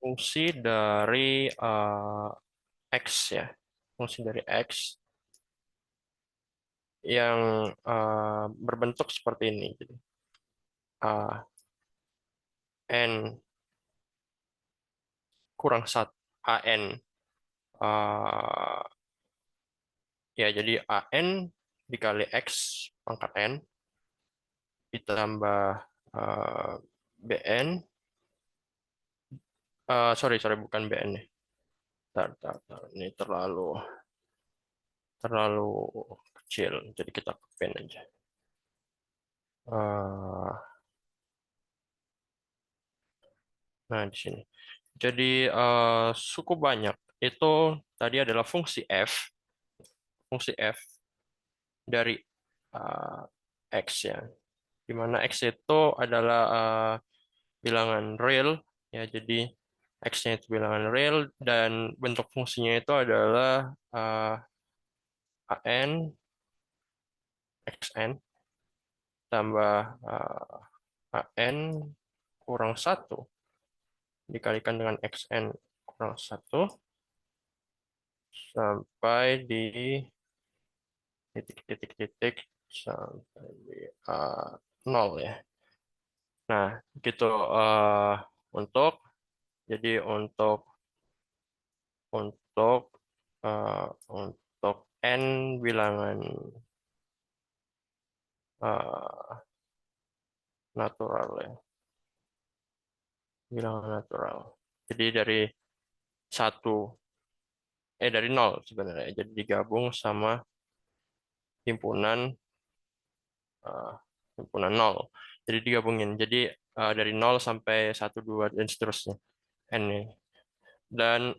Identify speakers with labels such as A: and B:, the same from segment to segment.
A: fungsi dari X ya. Fungsi dari X yang berbentuk seperti ini. Jadi, A, N kurang 1, AN. eh, ya, jadi AN dikali X pangkat N ditambah eh, BN. Sorry, bukan BN nih. Tar. Ini terlalu kecil. Jadi kita ke pen aja. Eh, nah, di sini. Jadi suku banyak itu tadi adalah fungsi F dari eh, X ya. Di mana X itu adalah bilangan real ya. Jadi X-nya itu bilangan real dan bentuk fungsinya itu adalah AN XN tambah AN kurang 1 dikalikan dengan XN kurang 1 sampai di titik sampai di 0 ya. Nah, gitu untuk jadi untuk untuk n bilangan eh, natural ya, bilangan natural. Jadi satu dari nol sebenarnya. Jadi digabung sama himpunan eh, himpunan nol. Jadi digabungin. Jadi dari nol sampai satu 2 dan seterusnya. N nih. Dan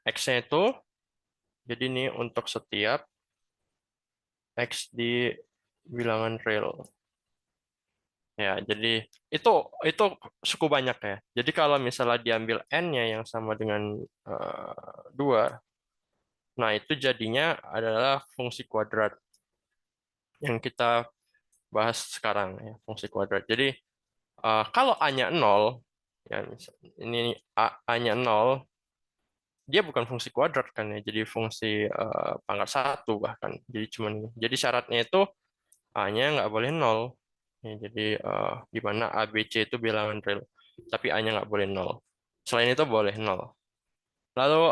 A: X-nya itu jadi ini untuk setiap X di bilangan real. Ya, jadi itu itu suku banyak ya. Jadi kalau misalnya diambil n-nya yang sama dengan 2, nah itu jadinya adalah fungsi kuadrat yang kita bahas sekarang ya, fungsi kuadrat. Jadi kalau A-nya 0, ya ini A-nya 0, dia bukan fungsi kuadrat kan ya, jadi fungsi pangkat 1 bahkan. Jadi cuman ini. Jadi syaratnya itu A-nya nggak boleh 0. Ya, jadi di mana A, B, C itu bilangan real. Tapi A-nya nggak boleh 0. Selain itu boleh 0. Lalu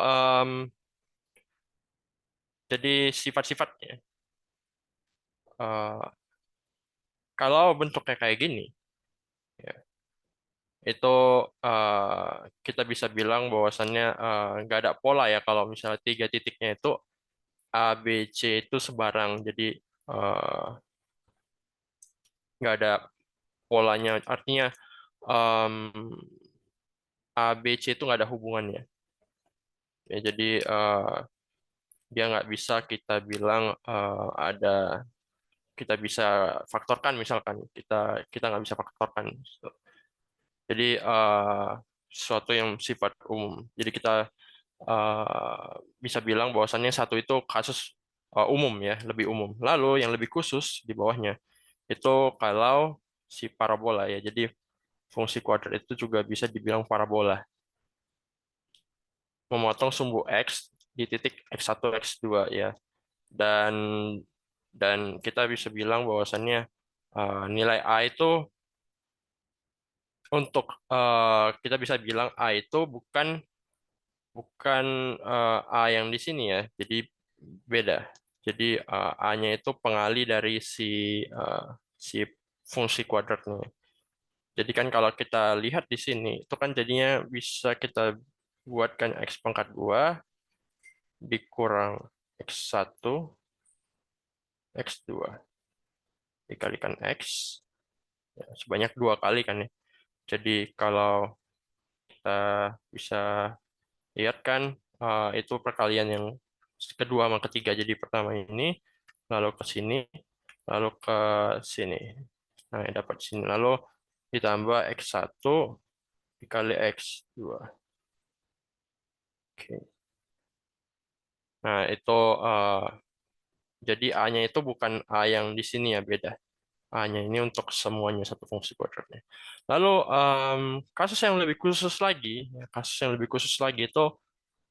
A: jadi sifat-sifatnya. Eh, kalau bentuknya kayak gini, ya, itu kita bisa bilang bahwasannya nggak ada pola ya kalau misalnya tiga titiknya itu A, B, C itu sebarang. Jadi eh, nggak ada polanya. Artinya em, A, B, C itu nggak ada hubungannya. Ya, jadi dia nggak bisa kita bilang kita bisa faktorkan misalkan kita nggak bisa faktorkan. Jadi sesuatu yang sifat umum. Jadi kita eh, bisa bilang bahwasannya satu itu kasus umum ya, lebih umum. Lalu yang lebih khusus di bawahnya itu kalau si parabola ya. Jadi fungsi kuadrat itu juga bisa dibilang parabola, memotong sumbu x di titik x1 x2 ya. Dan kita bisa bilang bahwasannya nilai A itu untuk kita bisa bilang A itu bukan bukan A yang di sini ya. Jadi beda. Jadi A-nya itu pengali dari eh, si fungsi kuadratnya. Jadi kan kalau kita lihat di sini itu kan jadinya bisa kita buatkan X pangkat 2 dikurang X1 X2 dikalikan X ya, sebanyak 2 kali kan ya. Jadi kalau kita bisa lihat kan itu perkalian yang kedua sama ketiga. Jadi pertama ini, lalu ke sini, lalu ke sini. Nah, dapat sini. Lalu ditambah X1 dikali X2. Oke. Nah, itu jadi A-nya itu bukan A yang di sini ya, beda. A-nya ini untuk semuanya satu fungsi kuadratnya. Lalu kasus yang lebih khusus lagi, ya, kasus yang lebih khusus lagi itu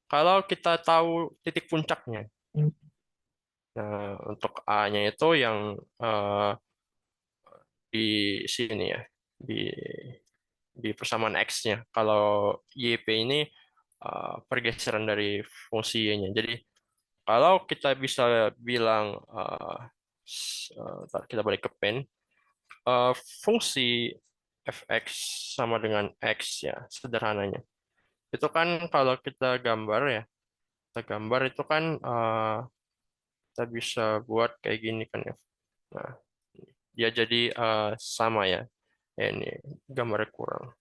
A: kalau kita tahu titik puncaknya. Nah, untuk A-nya itu yang eh, di sini ya, di persamaan X-nya. Kalau YP ini pergeseran dari fungsi Y-nya. Jadi kalau kita bisa bilang, ntar kita balik ke pen, eh, fungsi fx sama dengan x ya, sederhananya. Itu kan kalau kita gambar ya, kita gambar itu kan kita bisa buat kayak gini kan ya. Nah, dia jadi sama ya. Ini gambarnya kurang.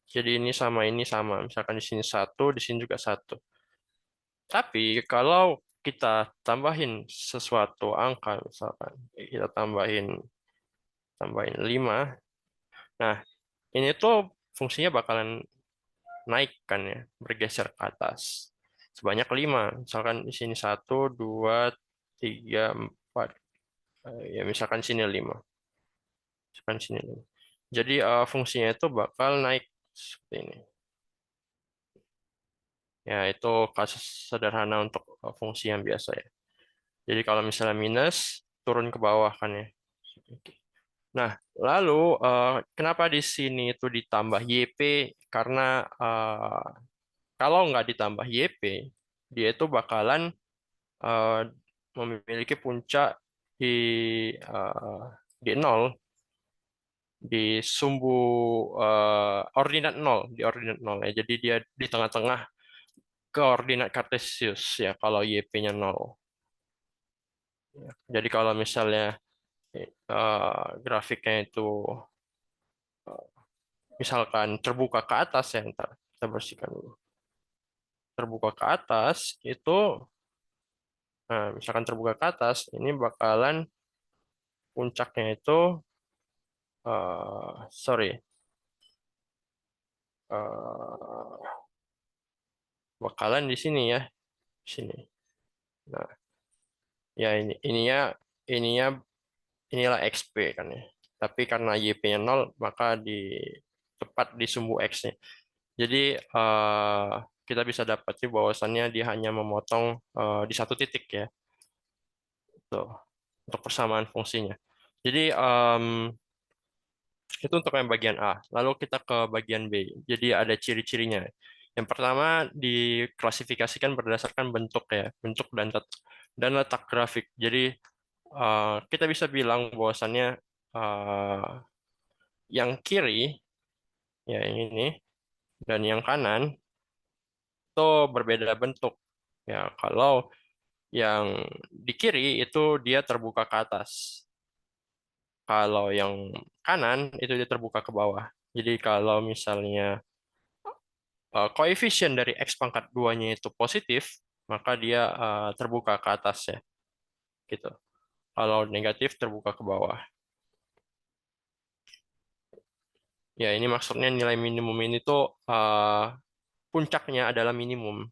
A: Jadi ini sama. Misalkan di sini satu, di sini juga satu. Tapi kalau kita tambahin sesuatu angka, misalkan kita tambahin 5. Nah, ini tuh fungsinya bakalan naik kan ya, bergeser ke atas. Sebanyak 5. Misalkan di sini satu, 2, 3, 4. Ya misalkan sini 5. Misalkan sini 5. Jadi fungsinya itu bakal naik seperti ini. Ya, itu kasus sederhana untuk fungsi yang biasa ya. Jadi kalau misalnya minus, turun ke bawah kan ya. Oke. Nah, lalu kenapa di sini itu ditambah YP? Karena kalau nggak ditambah YP, dia itu bakalan eh, memiliki puncak di eh, di nol, di sumbu ordinat nol ya. Jadi dia di tengah-tengah koordinat kartesius ya kalau YP-nya nol. Ya. Jadi kalau misalnya grafiknya itu misalkan terbuka ke atas ya, ntar kita bersihkan dulu. Terbuka ke atas itu, misalkan terbuka ke atas, ini bakalan puncaknya itu, sorry, eh, bakalan di sini ya, di sini. Nah, ya ininya inilah XP kan ya. Tapi karena YP-nya 0, maka tepat di sumbu X-nya. Jadi kita bisa dapati bahwasannya dia hanya memotong di satu titik ya. Tuh, untuk persamaan fungsinya. Jadi itu untuk yang bagian A. Lalu kita ke bagian B. Jadi ada ciri-cirinya. Yang pertama diklasifikasikan berdasarkan bentuk ya, bentuk dan letak grafik. Jadi kita bisa bilang bahwasannya eh, yang kiri ya yang ini dan yang kanan itu berbeda bentuk. Ya, kalau yang di kiri itu dia terbuka ke atas. Kalau yang kanan itu dia terbuka ke bawah. Jadi kalau misalnya koefisien dari X pangkat 2-nya itu positif, maka dia terbuka ke atas ya, gitu. Kalau negatif terbuka ke bawah. Ya, ini maksudnya nilai minimum ini tuh puncaknya adalah minimum.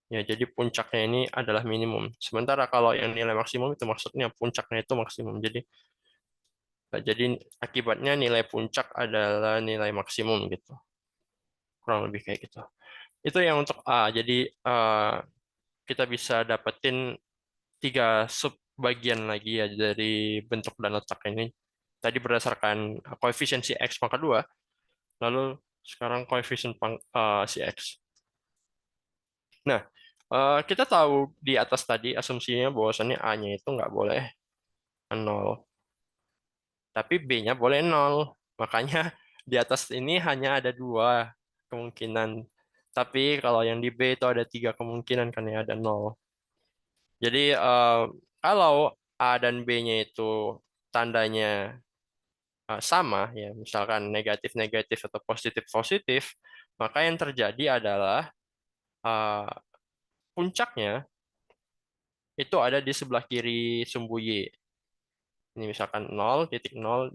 A: Ya, jadi puncaknya ini adalah minimum. Sementara kalau yang nilai maksimum itu maksudnya puncaknya itu maksimum. Jadi akibatnya nilai puncak adalah nilai maksimum gitu. Kurang lebih kayak gitu. Itu yang untuk A. Jadi kita bisa dapetin 3 sub bagian lagi ya dari bentuk dan letak ini. Tadi berdasarkan koefisiensi X pangkat 2, lalu sekarang koefisien si X. Nah, kita tahu di atas tadi asumsinya bahwasannya A-nya itu nggak boleh 0, tapi B-nya boleh 0. Makanya di atas ini hanya ada 2 kemungkinan. Tapi kalau yang di B itu ada 3 kemungkinan kan ya ada 0. Jadi kalau A dan B-nya itu tandanya sama ya, misalkan negatif-negatif atau positif-positif, maka yang terjadi adalah uh, puncaknya itu ada di sebelah kiri sumbu Y. Ini misalkan 0,0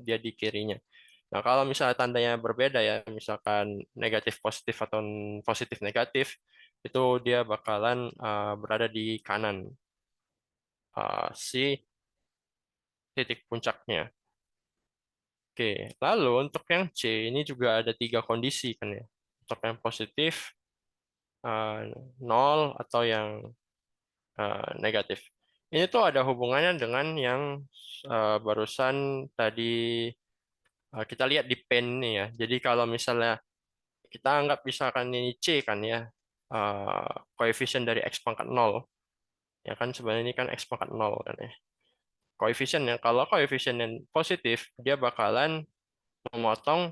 A: dia di kirinya. Nah, kalau misalnya tandanya berbeda ya, misalkan negatif positif atau positif negatif, itu dia bakalan berada di kanan si titik puncaknya. Oke, lalu untuk yang C ini juga ada tiga kondisi kan ya. Untuk yang positif, eh, 0 atau yang negatif. Ini tuh ada hubungannya dengan yang barusan tadi kita lihat di pen nih ya. Jadi kalau misalnya kita anggap misalkan ini C kan ya, koefisien dari X pangkat 0. Ya kan sebenarnya ini kan X pangkat 0 kan ya. Koefisiennya, kalau koefisien yang positif, dia bakalan memotong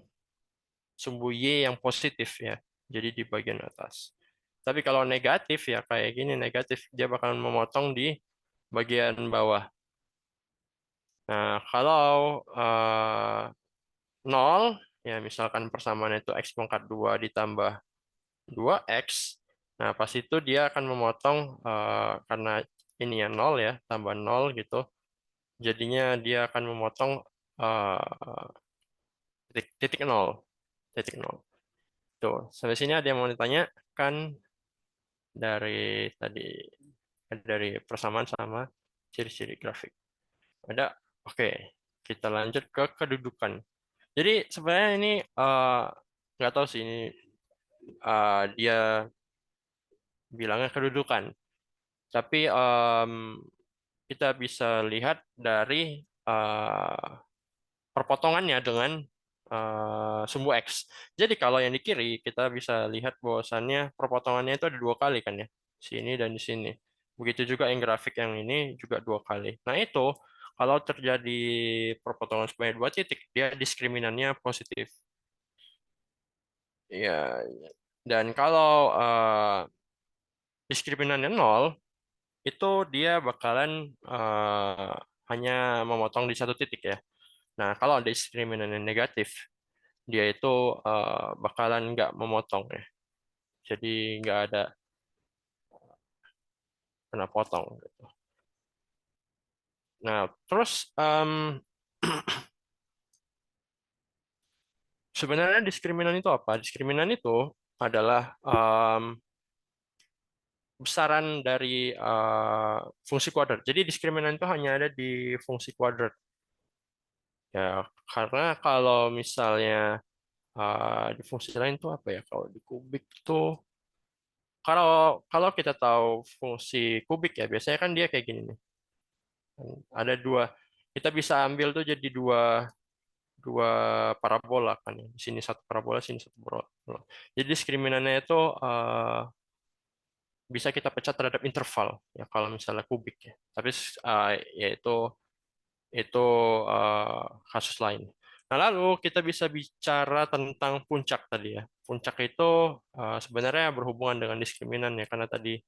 A: sumbu Y yang positif ya. Jadi di bagian atas. Tapi kalau negatif ya kayak gini negatif, dia bakalan memotong di bagian bawah. Nah, kalau 0, ya misalkan persamaan itu X pangkat 2 ditambah 2X, nah pas itu dia akan memotong, karena ini ya 0 ya, tambah 0 gitu, jadinya dia akan memotong eh, titik 0. Titik 0. Tuh, sampai sini ada yang mau ditanyakan dari tadi, dari persamaan sama ciri-ciri grafik. Ada? Oke, kita lanjut ke kedudukan. Jadi sebenarnya ini nggak tahu sih ini dia bilangnya kedudukan. Tapi kita bisa lihat dari perpotongannya dengan sumbu X. Jadi kalau yang di kiri kita bisa lihat bahwasannya perpotongannya itu ada dua kali kan ya. Sini dan di sini. Begitu juga yang grafik yang ini juga dua kali. Nah itu kalau terjadi perpotongan sebanyak dua titik, dia diskriminannya positif. Ya, dan kalau diskriminannya nol, itu dia bakalan hanya memotong di satu titik ya. Nah, kalau ada diskriminan yang negatif, dia itu bakalan nggak memotong ya. Jadi nggak ada kena potong gitu. Nah, terus sebenarnya diskriminan itu apa? Diskriminan itu adalah besaran dari fungsi kuadrat. Jadi diskriminan itu hanya ada di fungsi kuadrat. Ya, karena kalau misalnya di fungsi lain itu apa ya? Kalau di kubik itu, kalau kalau kita tahu fungsi kubik ya, biasanya kan dia kayak gini nih. Ada dua, kita bisa ambil tuh jadi dua dua parabola kan ya. Di sini satu parabola, sini satu parabola. Jadi diskriminannya itu bisa kita pecah terhadap interval ya kalau misalnya kubik ya. Tapi yaitu itu kasus lain. Nah, lalu kita bisa bicara tentang puncak tadi ya. Puncak itu sebenarnya berhubungan dengan diskriminan ya, karena tadi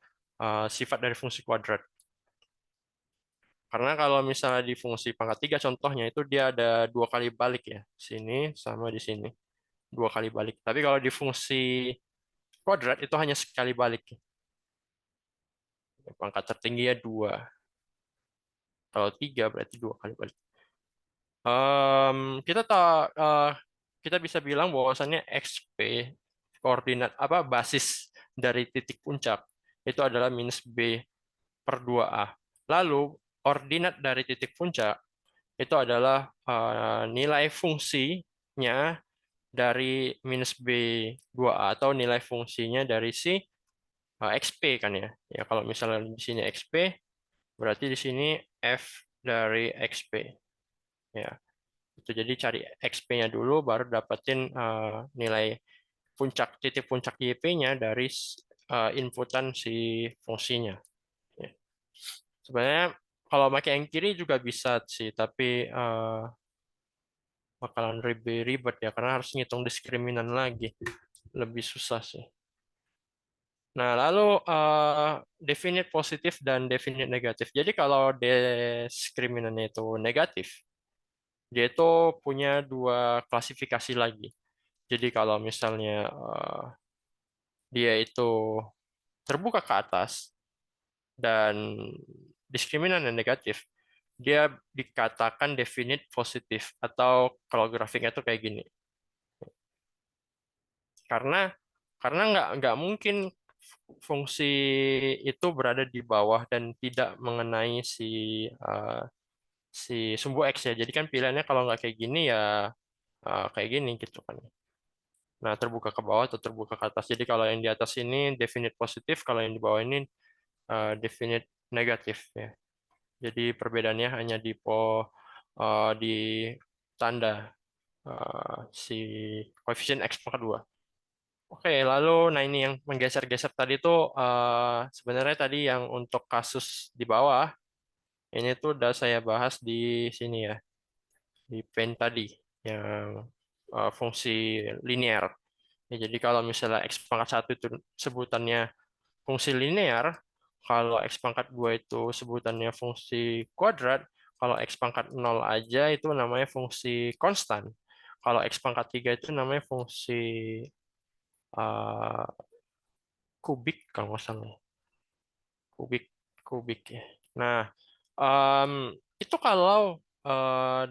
A: sifat dari fungsi kuadrat. Karena kalau misalnya di fungsi pangkat 3 contohnya itu dia ada dua kali balik ya. Sini sama di sini. Dua kali balik. Tapi kalau di fungsi kuadrat itu hanya sekali balik. Pangkat tertinggi ya dua. Kalau tiga berarti dua kali balik. Kita tahu, kita bisa bilang bahwasannya XP koordinat apa basis dari titik puncak itu adalah minus B per 2A. Lalu ordinat dari titik puncak itu adalah nilai fungsinya dari minus B2A atau nilai fungsinya dari si XP kan ya. Ya kalau misalnya di sini XP berarti di sini F dari XP ya. Itu jadi cari XP-nya dulu baru dapetin nilai puncak titik puncak YP-nya dari inputan si fungsinya. Ya. Sebenarnya kalau pakai yang kiri juga bisa sih, tapi bakalan lebih ribet ya karena harus ngitung diskriminan lagi. Lebih susah sih. Nah, lalu definite positif dan definite negatif. Jadi kalau diskriminannya itu negatif, dia itu punya dua klasifikasi lagi. Jadi kalau misalnya dia itu terbuka ke atas dan diskriminan yang negatif, dia dikatakan definite positif atau kalau grafiknya itu kayak gini. Karena nggak mungkin fungsi itu berada di bawah dan tidak mengenai si si sumbu X ya. Jadi kan pilihannya kalau nggak kayak gini ya kayak gini gitu kan. Nah, terbuka ke bawah atau terbuka ke atas. Jadi kalau yang di atas ini definite positif, kalau yang di bawah ini definite negatif ya. Jadi perbedaannya hanya di tanda si koefisien X pangkat 2. Oke, lalu nah ini yang menggeser-geser tadi tuh sebenarnya tadi yang untuk kasus di bawah ini tuh udah saya bahas di sini ya, di pen tadi yang fungsi linear. Ya, jadi kalau misalnya X pangkat 1 itu sebutannya fungsi linear, kalau X pangkat 2 itu sebutannya fungsi kuadrat, kalau X pangkat 0 aja itu namanya fungsi konstan. Kalau X pangkat 3 itu namanya fungsi uh, kubik kalau nggak salah. Kubik, kubik ya. Nah, em, itu kalau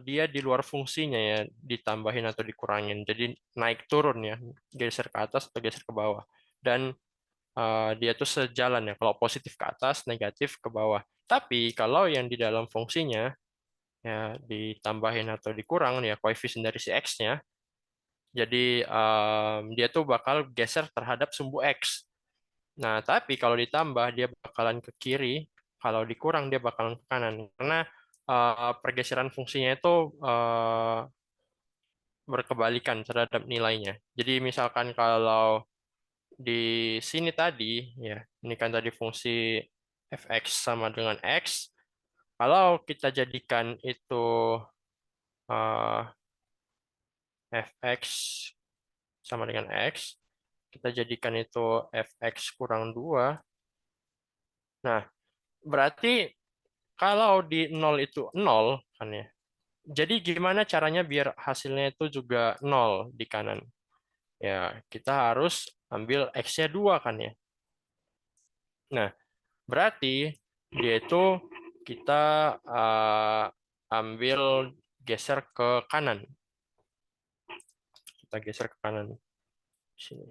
A: dia di luar fungsinya ya, ditambahin atau dikurangin. Jadi naik turun ya, geser ke atas atau geser ke bawah. Dan dia tuh sejalan ya. Kalau positif ke atas, negatif ke bawah. Tapi kalau yang di dalam fungsinya ya ditambahin atau dikurang ya koefisien dari si x-nya, jadi dia tuh bakal geser terhadap sumbu x. Nah, tapi kalau ditambah dia bakalan ke kiri, kalau dikurang dia bakalan ke kanan. Karena pergeseran fungsinya itu berkebalikan terhadap nilainya. Jadi misalkan kalau di sini tadi, ya, ini kan tadi fungsi fx sama dengan x. Kalau kita jadikan itu eh, fx sama dengan x, kita jadikan itu fx kurang 2. Nah, berarti kalau di nol itu nol, kan ya. Jadi gimana caranya biar hasilnya itu juga nol di kanan? Ya, kita harus ambil x-nya 2 kan ya. Nah, berarti dia itu kita ambil geser ke kanan. Kita geser ke kanan sini.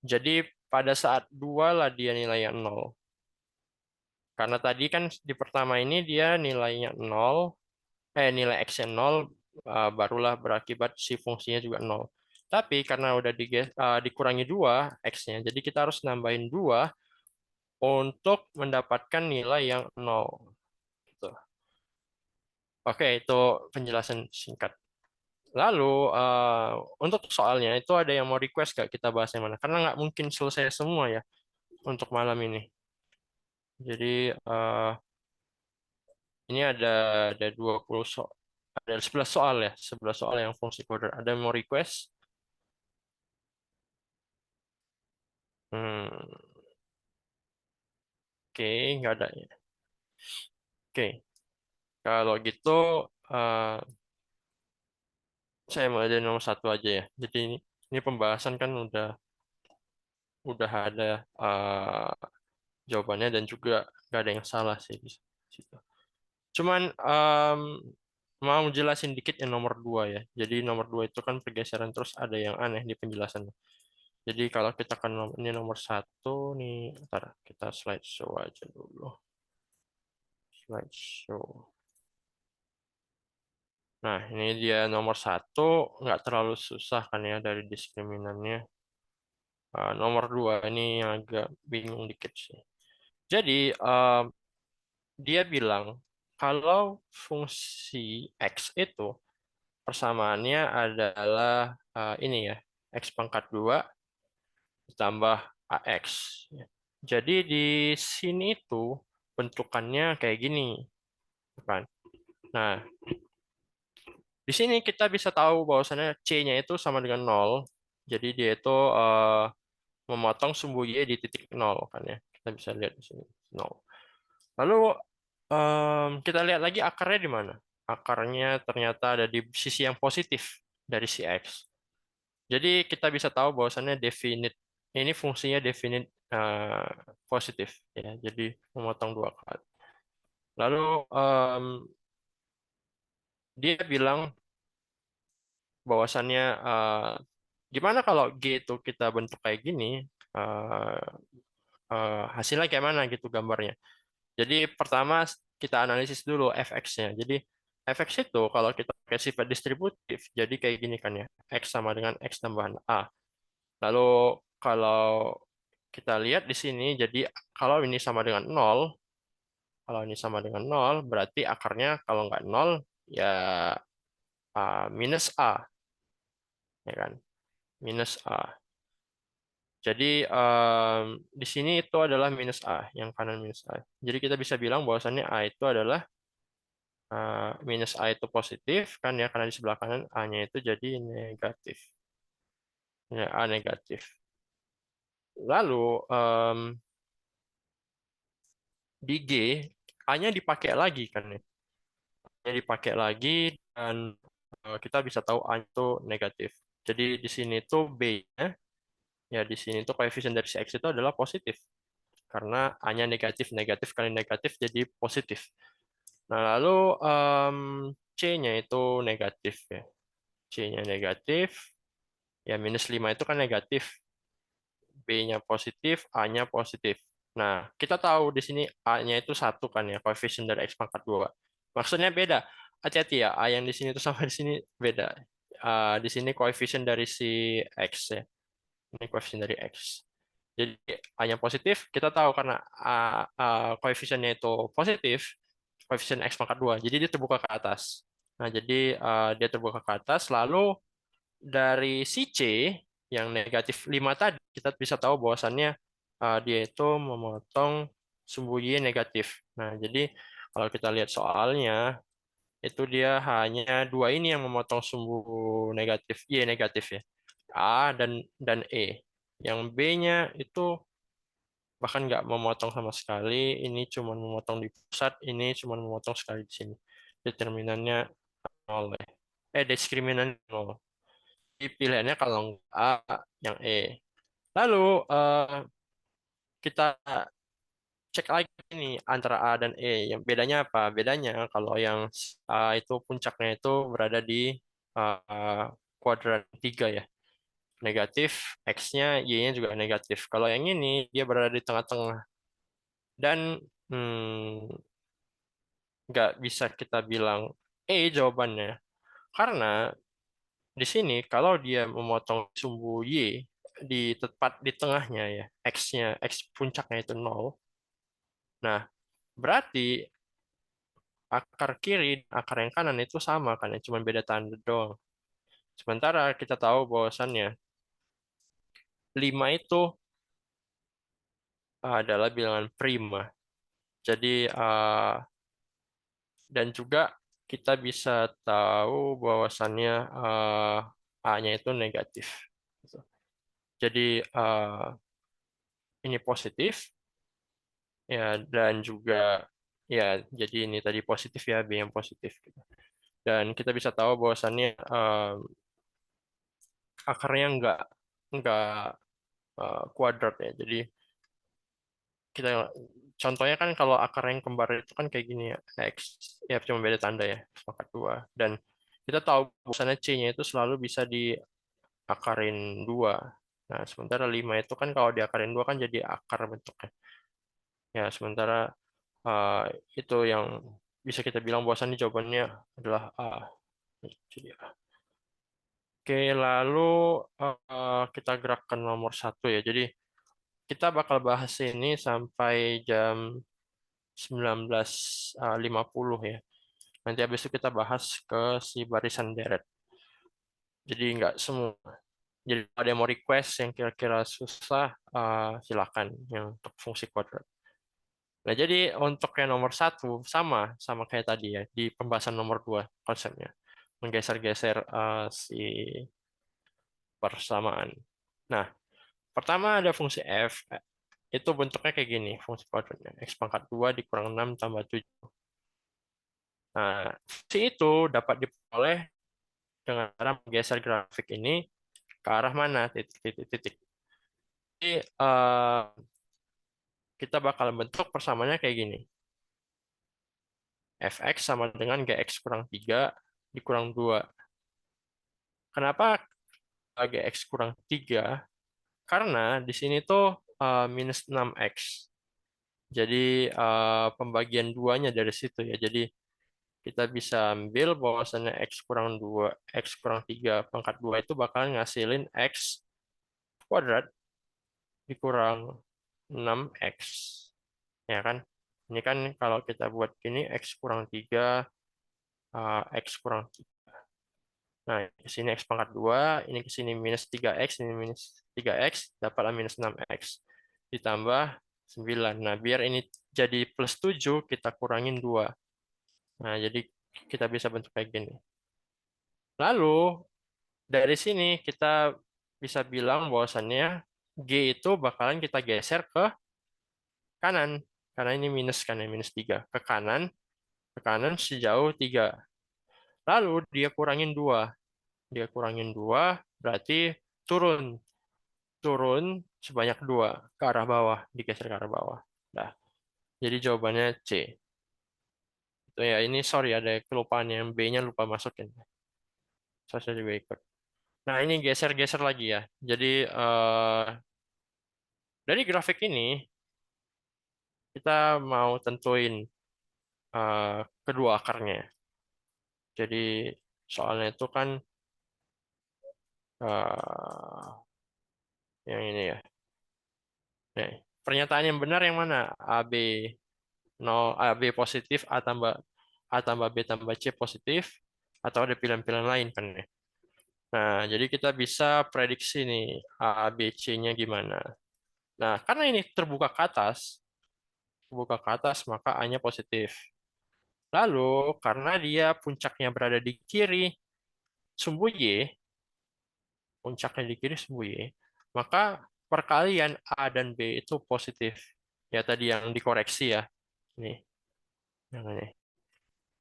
A: Jadi pada saat 2 lah dia nilainya nol. Karena tadi kan di pertama ini dia nilainya nol, nilai x-nya nol, barulah berakibat si fungsinya juga nol. Tapi karena udah dikurangi 2 x-nya, jadi kita harus nambahin 2 untuk mendapatkan nilai yang nol. Gitu. Oke, itu penjelasan singkat. Lalu untuk soalnya itu ada yang mau request gak kita bahas yang mana? Karena nggak mungkin selesai semua ya untuk malam ini. Jadi ini ada 20 soal, ada 11 soal ya, 11 soal yang fungsi kuadrat. Ada yang mau request? Hmm, oke, nggak ada ya. Oke, kalau gitu eh, saya mulai dari nomor satu aja ya. Jadi ini pembahasan kan udah ada eh, jawabannya dan juga nggak ada yang salah sih di situ. Cuman mau jelasin dikit yang nomor dua ya. Jadi nomor dua itu kan pergeseran terus ada yang aneh di penjelasannya. Jadi kalau kita kan ini nomor satu nih, ntar kita slideshow aja dulu. Slideshow. Nah, ini dia nomor satu, nggak terlalu susah kan ya dari diskriminannya. Nomor dua ini yang agak bingung dikit sih. Jadi, dia bilang kalau fungsi X itu persamaannya adalah ini ya, X pangkat 2 ditambah AX. Ya. Jadi di sini itu bentukannya kayak gini, kan? Nah, di sini kita bisa tahu bahwasannya C-nya itu sama dengan nol. Jadi dia itu memotong sumbu Y di titik nol kan ya. Kita bisa lihat di sini nol. Lalu kita lihat lagi akarnya di mana. Akarnya ternyata ada di sisi yang positif dari si X. Jadi kita bisa tahu bahwasannya definite ini fungsinya definite positif ya. Jadi memotong dua kali. Lalu dia bilang bahwasannya gimana kalau G itu kita bentuk kayak gini, hasilnya kayak mana gitu gambarnya. Jadi pertama kita analisis dulu fx-nya. Jadi fx itu kalau kita pakai sifat distributif, jadi kayak gini kan ya, x sama dengan x tambahan a. Lalu kalau kita lihat di sini, jadi kalau ini sama dengan nol, berarti akarnya kalau nggak nol ya minus a, ya kan? Minus a. Jadi di sini itu adalah minus a, yang kanan minus a. Jadi kita bisa bilang bahwasannya a itu adalah minus a itu positif kan ya, karena di sebelah kanan a-nya itu jadi negatif. Ya, a negatif. Lalu di G a-nya dipakai lagi kan ya. A-nya dipakai lagi dan kita bisa tahu a itu negatif. Jadi di sini tuh B-nya ya, di sini tuh koefisien dari si X itu adalah positif. Karena A-nya negatif, negatif kali negatif jadi positif. Nah, lalu C-nya itu negatif ya. C-nya negatif, ya minus 5 itu kan negatif. B-nya positif, A-nya positif. Nah, kita tahu di sini A-nya itu satu kan ya, koefisien dari X pangkat 2. Maksudnya beda. Hati-hati ya, A yang di sini itu sama di sini beda. Di sini koefisien dari si X ya. Ini koefisien dari X. Jadi A-nya positif, kita tahu karena koefisiennya itu positif, koefisien X pangkat 2. Jadi dia terbuka ke atas. Nah, jadi dia terbuka ke atas, lalu dari si C yang negatif 5 tadi, kita bisa tahu bahwasannya dia itu memotong sumbu Y negatif. Nah, jadi kalau kita lihat soalnya, itu dia hanya dua ini yang memotong sumbu negatif, Y negatif ya. A dan E. Yang B-nya itu bahkan nggak memotong sama sekali. Ini cuma memotong di pusat, ini cuma memotong sekali di sini. Determinannya nol ya. Diskriminannya nol. Jadi pilihannya kalau A, yang E. Lalu kita cek lagi nih antara A dan E. Yang bedanya apa? Bedanya kalau yang A itu puncaknya itu berada di kuadran 3 ya. Negatif, X-nya, Y-nya juga negatif. Kalau yang ini, dia berada di tengah-tengah. Dan nggak bisa kita bilang jawabannya. Karena di sini, kalau dia memotong sumbu Y di tepat di tengahnya ya, X-nya, X puncaknya itu nol. Nah, berarti akar kiri, akar yang kanan itu sama kan ya, cuma beda tanda doang. Sementara kita tahu bahwasannya 5 itu adalah bilangan prima. Jadi dan juga kita bisa tahu bahwasannya A-nya itu negatif. Jadi ini positif ya, dan juga ya, jadi ini tadi positif ya, B yang positif gitu. Dan kita bisa tahu bahwasannya akarnya nggak kuadrat ya. Jadi kita contohnya kan kalau akar yang kembar itu kan kayak gini ya, X ya cuma beda tanda ya, sepakat dua. Dan kita tahu bahwasannya C-nya itu selalu bisa diakarin dua. Nah, sementara 5 itu kan kalau diakarin dua kan jadi akar bentuknya. Ya, sementara uh, itu yang bisa kita bilang bahwasannya jawabannya adalah A. Jadi A. Oke, lalu kita gerak ke nomor satu ya. Jadi kita bakal bahas ini sampai jam 19.50 ya. Nanti habis itu kita bahas ke si barisan deret. Jadi nggak semua. Jadi ada yang mau request yang kira-kira susah, silakan yang untuk fungsi kuadrat. Nah, jadi untuk yang nomor satu sama sama kayak tadi ya di pembahasan nomor dua konsepnya menggeser-geser si persamaan. Nah, pertama ada fungsi f, itu bentuknya kayak gini fungsi kuadratnya, x pangkat 2 dikurang 6 tambah 7. Nah, fungsi itu dapat diperoleh dengan cara menggeser grafik ini ke arah mana titik-titik. Jadi kita bakal bentuk persamaannya kayak gini. Fx sama dengan Gx kurang 3 dikurang 2. Kenapa Gx kurang 3? Karena di sini tuh minus 6x. Jadi pembagian duanya dari situ ya. Jadi kita bisa ambil bahwasannya X kurang 2, X kurang 3 pangkat 2 itu bakal ngasilin X kuadrat dikurang 6X. Ya kan? Ini kan kalau kita buat gini, X kurang 3, X kurang 3. Nah, ke sini X pangkat 2, ini ke sini minus 3X, ini minus 3X, dapatlah minus 6X. Ditambah 9. Nah, biar ini jadi plus 7, kita kurangin 2. Nah, jadi kita bisa bentuk kayak gini. Lalu, dari sini kita bisa bilang bahwasannya G itu bakalan kita geser ke kanan. Karena ini minus kan ya, minus 3. Ke kanan sejauh 3. Lalu dia kurangin 2. Dia kurangin 2 berarti turun. Turun sebanyak 2 ke arah bawah. Digeser ke arah bawah. Nah, jadi jawabannya C. Itu ya, ini sorry ada kelupaan yang B-nya lupa masukin. Saya juga ikut. Nah, ini geser-geser lagi ya. Jadi dari grafik ini kita mau tentuin kedua akarnya. Jadi soalnya itu kan eh, yang ini ya. Nah, pernyataan yang benar yang mana? AB 0, AB positif, A tambah B tambah C positif, atau ada pilihan-pilihan lain kan ya. Nah, jadi kita bisa prediksi nih A, B, C-nya gimana. Nah, karena ini terbuka ke atas, maka A-nya positif. Lalu, karena dia puncaknya berada di kiri sumbu Y, puncaknya di kiri sumbu Y, maka perkalian A dan B itu positif. Ya tadi yang dikoreksi ya. Nih, yang ini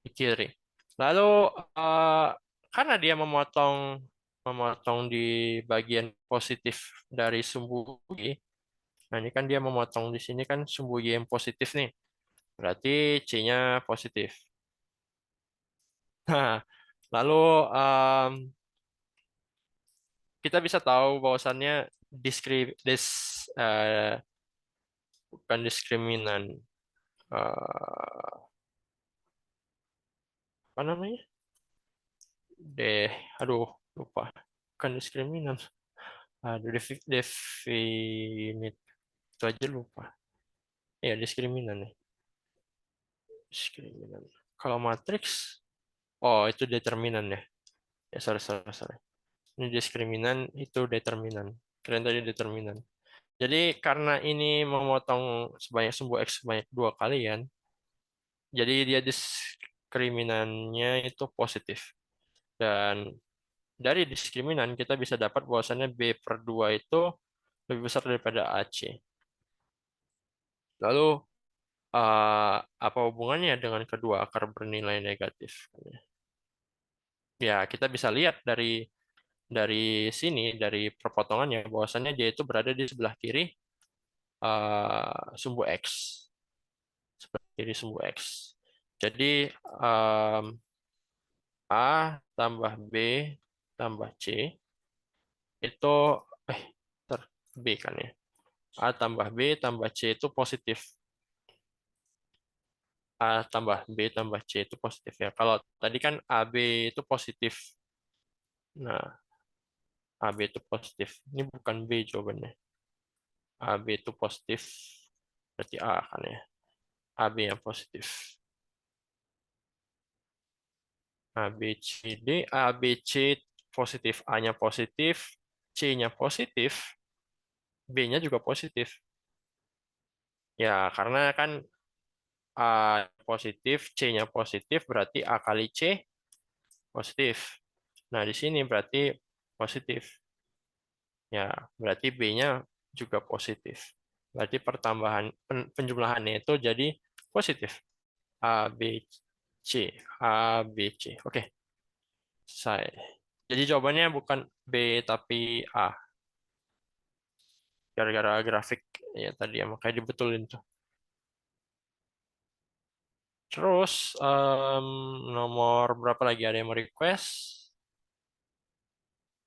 A: di kiri. Lalu eh, karena dia memotong memotong di bagian positif dari sumbu Y, nah ini kan dia memotong di sini kan sumbu Y yang positif nih. Berarti C-nya positif. Nah, lalu em, kita bisa tahu bahwasannya bukan diskriminan, apa namanya? Deh, aduh, lupa. Bukan diskriminan. Aduh, definite itu aja lupa. Ya, diskriminan nih. Diskriminan. Kalau matriks, oh itu determinan ya. Ya, sorry, sorry, sorry. Ini diskriminan, itu determinan. Keren tadi determinan. Jadi karena ini memotong sebanyak sumbu X sebanyak 2 kalian, jadi dia diskriminannya itu positif. Dan dari diskriminan kita bisa dapat bahwasannya B per 2 itu lebih besar daripada AC. Lalu apa hubungannya dengan kedua akar bernilai negatif? Ya, kita bisa lihat dari sini, dari perpotongannya, bahwasannya dia itu berada di sebelah kiri sumbu X. Sebelah kiri sumbu X. Jadi, em, A tambah B tambah C itu, eh, B kan ya. A tambah B tambah C itu positif. A tambah B tambah C itu positif ya. Kalau tadi kan AB itu positif. Nah, AB itu positif. Ini bukan B jawabannya. AB itu positif. Berarti A kan ya. AB yang positif. A, B, C, D. A, B, C positif. A-nya positif. C-nya positif. B-nya juga positif. Ya, karena kan A positif, C-nya positif, berarti A kali C positif. Nah, di sini berarti positif. Ya, berarti B-nya juga positif. Berarti penjumlahannya itu jadi positif. A, B, C. A, B, C. Oke, saya. Jadi jawabannya bukan B tapi A. Gara-gara grafik ya tadi ya, makanya dibetulin tuh. Terus nomor berapa lagi ada yang mau request?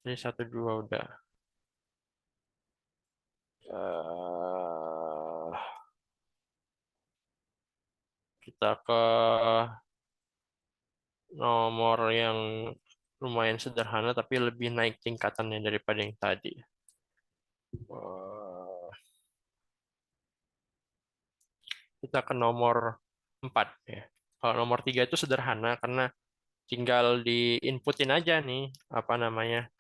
A: Jadi 1, 2 udah. Eh, kita ke nomor yang lumayan sederhana tapi lebih naik tingkatannya daripada yang tadi. Eh, Kita ke nomor 4 ya. Kalau nomor 3 itu sederhana karena tinggal di inputin aja nih apa namanya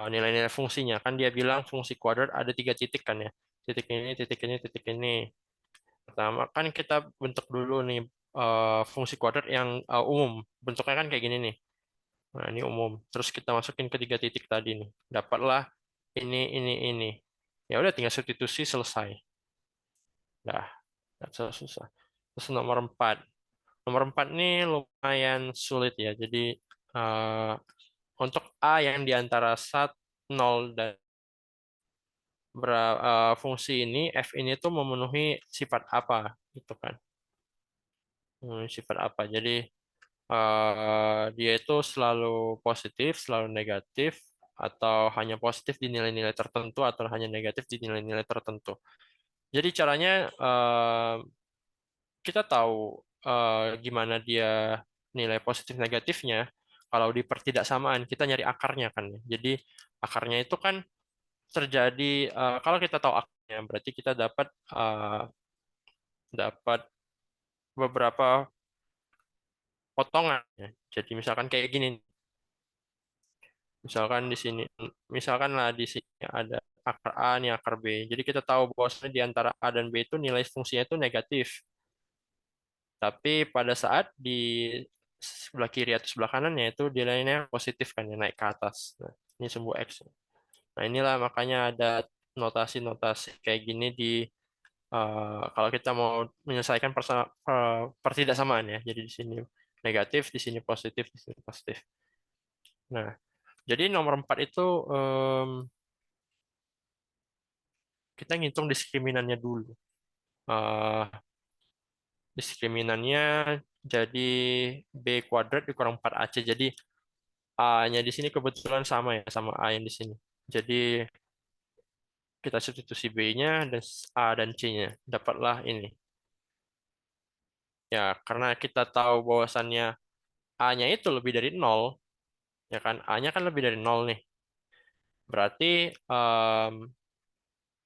A: nilai-nilai fungsinya. Kan dia bilang fungsi kuadrat ada 3 titik kan ya. Titik ini, titik ini, titik ini. Pertama kan kita bentuk dulu nih fungsi kuadrat yang umum. Bentuknya kan kayak gini nih. Nah, ini umum. Terus kita masukin ke 3 titik tadi nih. Dapatlah ini. Ya udah tinggal substitusi selesai. Dah, nggak susah. Terus nomor 4. Nomor 4 ini lumayan sulit ya. Jadi eh, untuk A yang di antara 0 dan fungsi ini, F ini tuh memenuhi sifat apa gitu kan. Sifat apa. Jadi dia itu selalu positif, selalu negatif, atau hanya positif di nilai-nilai tertentu, atau hanya negatif di nilai-nilai tertentu. Jadi caranya kita tahu gimana dia nilai positif negatifnya. Kalau di pertidaksamaan, kita nyari akarnya kan. Jadi akarnya itu kan terjadi, kalau kita tahu akarnya, berarti kita dapat dapat beberapa potongan. Ya. Jadi misalkan kayak gini. Misalkan di sini, misalkan lah di sini ada akar A nih akar B. Jadi kita tahu bahwasanya di antara A dan B itu nilai fungsinya itu negatif. Tapi pada saat di sebelah kiri atau sebelah kanannya itu nilainya positif kan ya naik ke atas. Nah, ini sumbu X. Nah inilah makanya ada notasi-notasi kayak gini di kalau kita mau menyelesaikan pertidaksamaan ya. Jadi di sini negatif, di sini positif, di sini positif. Nah, jadi nomor 4 itu kita ngitung diskriminannya dulu. Eh, Diskriminannya jadi B kuadrat dikurang 4AC. Jadi A-nya di sini kebetulan sama ya, sama A yang di sini. Jadi kita substitusi B-nya dan A dan C-nya. Dapatlah ini. Ya, karena kita tahu bahwasannya A-nya itu lebih dari 0, ya kan? A-nya kan lebih dari 0 nih. Berarti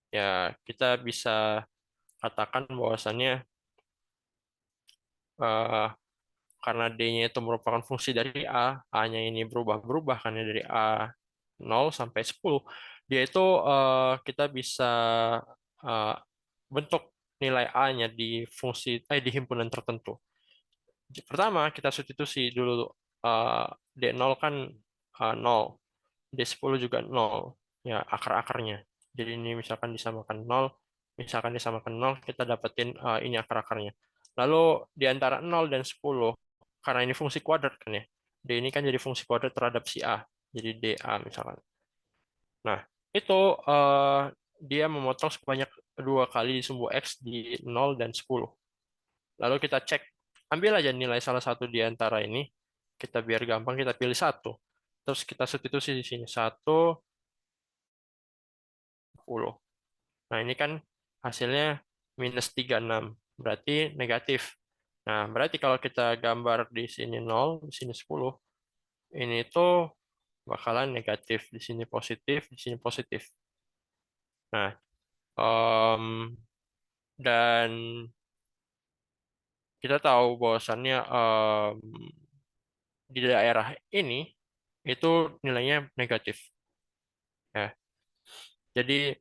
A: ya kita bisa katakan bahwasannya eh, karena D-nya itu merupakan fungsi dari A, A-nya ini berubah-berubah kan ya dari A 0 sampai 10. Dia itu kita bisa eh, bentuk nilai A-nya di di himpunan tertentu. Pertama, kita substitusi dulu D0 kan 0, D10 juga 0, ya akar-akarnya. Jadi ini misalkan disamakan 0, misalkan disamakan 0, kita dapetin ini akar-akarnya. Lalu di antara 0 dan 10, karena ini fungsi kuadrat kan ya, D ini kan jadi fungsi kuadrat terhadap si A, jadi DA misalkan. Nah, itu eh, dia memotong sebanyak 2 kali di sumbu X di 0 dan 10. Lalu kita cek, ambil aja nilai salah satu di antara ini, kita biar gampang kita pilih satu. Terus kita substitusi di sini, 1, 10. Nah, ini kan hasilnya -36, berarti negatif. Nah, berarti kalau kita gambar di sini 0, di sini 10, ini tuh bakalan negatif, di sini positif, di sini positif. Nah, em, dan kita tahu bahwasannya di daerah ini itu nilainya negatif. Ya. Jadi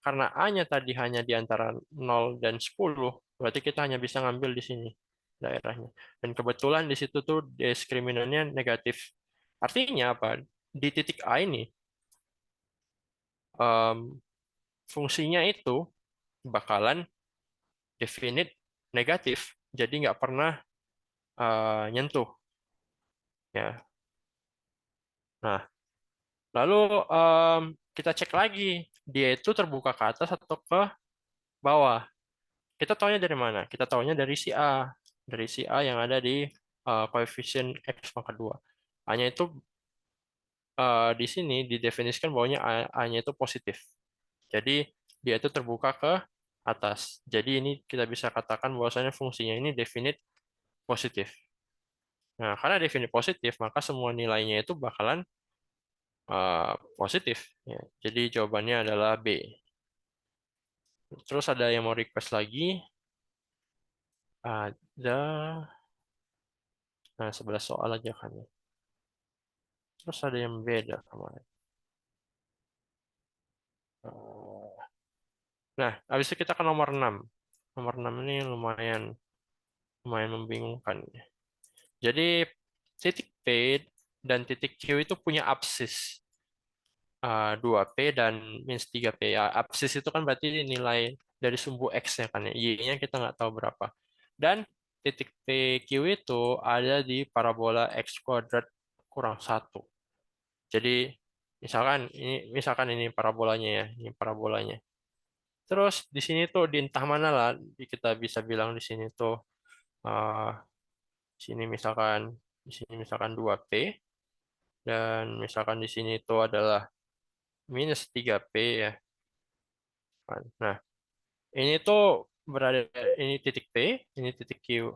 A: karena A-nya tadi hanya di antara 0 dan 10, berarti kita hanya bisa ngambil di sini daerahnya. Dan kebetulan di situ tuh diskriminannya negatif. Artinya apa? Di titik A ini, em, fungsinya itu bakalan definite negatif. Jadi nggak pernah nyentuh. Ya. Nah, lalu kita cek lagi, dia itu terbuka ke atas atau ke bawah. Kita taunya dari mana? Kita taunya dari si A. Dari si A yang ada di koefisien X pangkat 2. A-nya itu di sini didefinisikan bahwanya A-nya itu positif. Jadi dia itu terbuka ke atas. Jadi ini kita bisa katakan bahwasanya fungsinya ini definite positif. Nah, karena definite positif, maka semua nilainya itu bakalan positif. Ya. Jadi jawabannya adalah B. Terus ada yang mau request lagi? Ada. Nah, 11 soal aja kan ya. Terus ada yang beda kemarin. Nah, habis itu kita ke nomor 6. Nomor 6 ini lumayan lumayan membingungkan. Jadi titik P dan titik Q itu punya absis 2P dan minus 3P. Ya, absis itu kan berarti nilai dari sumbu X-nya kan ya. Y-nya kita nggak tahu berapa. Dan titik PQ itu ada di parabola X kuadrat kurang 1. Jadi misalkan ini parabolanya ya, ini parabolanya. Terus di sini tuh di entah mana lah kita bisa bilang di sini tuh eh, sini misalkan 2P dan misalkan di sini itu adalah minus 3P ya kan. Nah, ini tuh berada ini titik P, ini titik Q.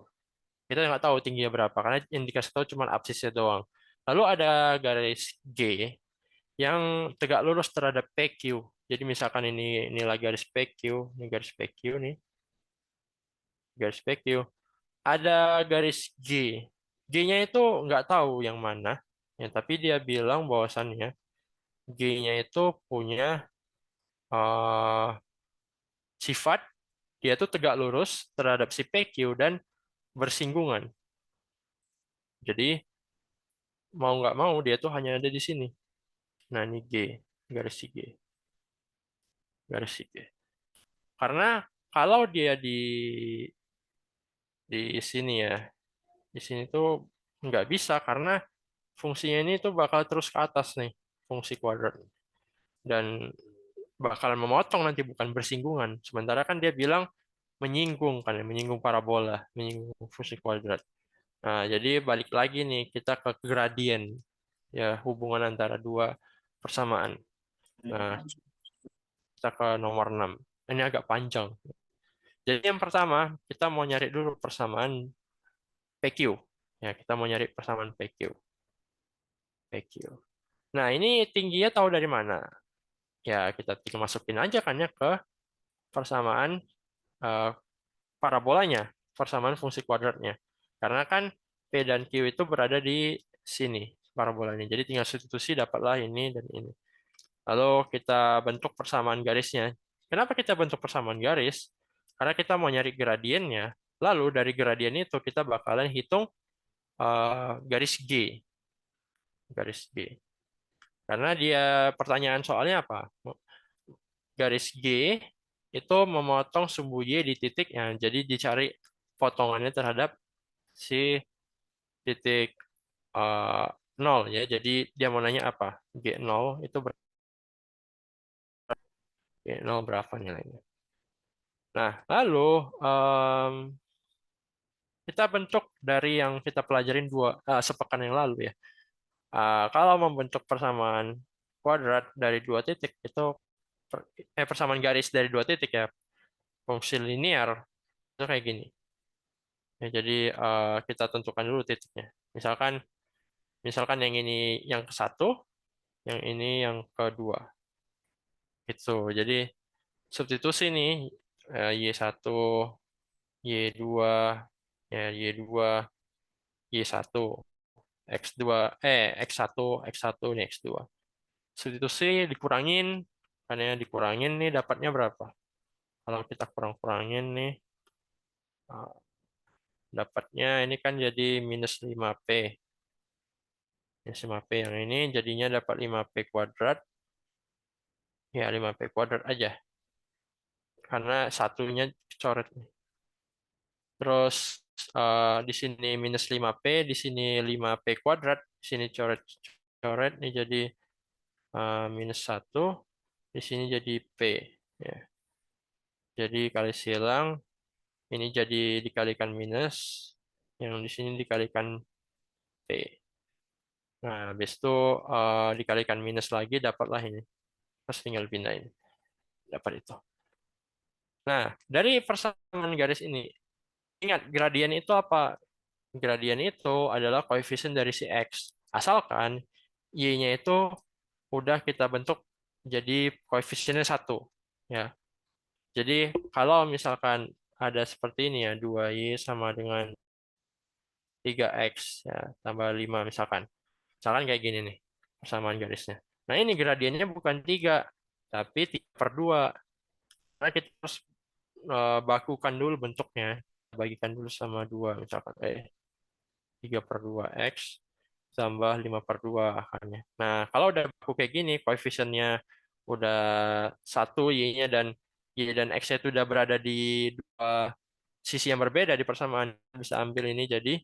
A: Kita nggak tahu tingginya berapa karena yang dikasih tahu cuma absisnya doang. Lalu ada garis G yang tegak lurus terhadap PQ. Jadi misalkan ini nilai garis PQ, ini garis PQ nih, garis PQ. Ada garis G. G-nya itu nggak tahu yang mana, ya, tapi dia bilang bahwasannya G-nya itu punya eh, sifat dia tuh tegak lurus terhadap si PQ dan bersinggungan. Jadi mau nggak mau dia tuh hanya ada di sini. Nah ini G, garis si G, garis si G. Karena kalau dia di sini ya, di sini tuh nggak bisa karena fungsinya ini tuh bakal terus ke atas nih, fungsi kuadrat. Dan bakalan memotong nanti bukan bersinggungan. Sementara kan dia bilang menyinggung kan ya, menyinggung parabola, menyinggung fungsi kuadrat. Nah, jadi balik lagi nih kita ke gradien ya hubungan antara dua persamaan. Nah, kita ke nomor 6. Ini agak panjang. Jadi yang pertama, kita mau nyari dulu persamaan PQ. Ya, kita mau nyari persamaan PQ. PQ. Nah, ini tingginya tahu dari mana? Ya, kita tinggal masukin aja kan ya ke persamaan eh, parabolanya, persamaan fungsi kuadratnya. Karena kan P dan Q itu berada di sini parabolanya. Jadi tinggal substitusi dapatlah ini dan ini. Lalu kita bentuk persamaan garisnya. Kenapa kita bentuk persamaan garis? Karena kita mau nyari gradiennya. Lalu dari gradien itu kita bakalan hitung garis G. Garis G. Karena dia pertanyaan soalnya apa? Garis G itu memotong sumbu Y di titik yang jadi dicari potongannya terhadap si titik eh, 0 ya. Jadi dia mau nanya apa? G0 itu G0 berapa nilainya? Nah, lalu em, kita bentuk dari yang kita pelajarin sepekan yang lalu ya. Kalau membentuk persamaan kuadrat dari dua titik itu persamaan garis dari dua titik ya, fungsi linear itu kayak gini. Ya, jadi kita tentukan dulu titiknya. Misalkan misalkan yang ini yang ke satu, yang ini yang kedua. Itu. Jadi substitusi nih Y1, Y2, ya Y2, Y1, X2, X1, X1 ini X2. Substitusi dikurangin, karena dikurangin nih dapatnya berapa? Kalau kita kurang-kurangin nih, eh, dapatnya ini kan jadi minus 5P. Minus 5P yang ini jadinya dapat 5P kuadrat. Ya 5P kuadrat aja. Karena satunya coret. Terus di sini minus 5P, di sini 5P kuadrat, di sini coret-coret, ini jadi minus 1, di sini jadi P. Ya. Jadi kali silang, ini jadi dikalikan minus, yang di sini dikalikan P. Nah, habis itu dikalikan minus lagi, dapatlah ini. Terus tinggal pindahin. Dapat itu. Nah, dari persamaan garis ini, ingat gradien itu apa? Gradien itu adalah koefisien dari si X. Asalkan Y-nya itu udah kita bentuk jadi koefisiennya satu. Ya. Jadi kalau misalkan ada seperti ini ya, 2Y sama dengan 3X ya, tambah 5 misalkan. Misalkan kayak gini nih, persamaan garisnya. Nah ini gradiennya bukan 3, tapi 3 per 2. Karena kita harus bakukan dulu bentuknya. Bagikan dulu sama 2 misalkan. 3 per 2 X tambah 5 per 2 akarnya. Nah, kalau udah baku kayak gini, koefisiennya udah satu Y-nya dan Y dan X-nya itu udah berada di dua sisi yang berbeda di persamaan. Bisa ambil ini jadi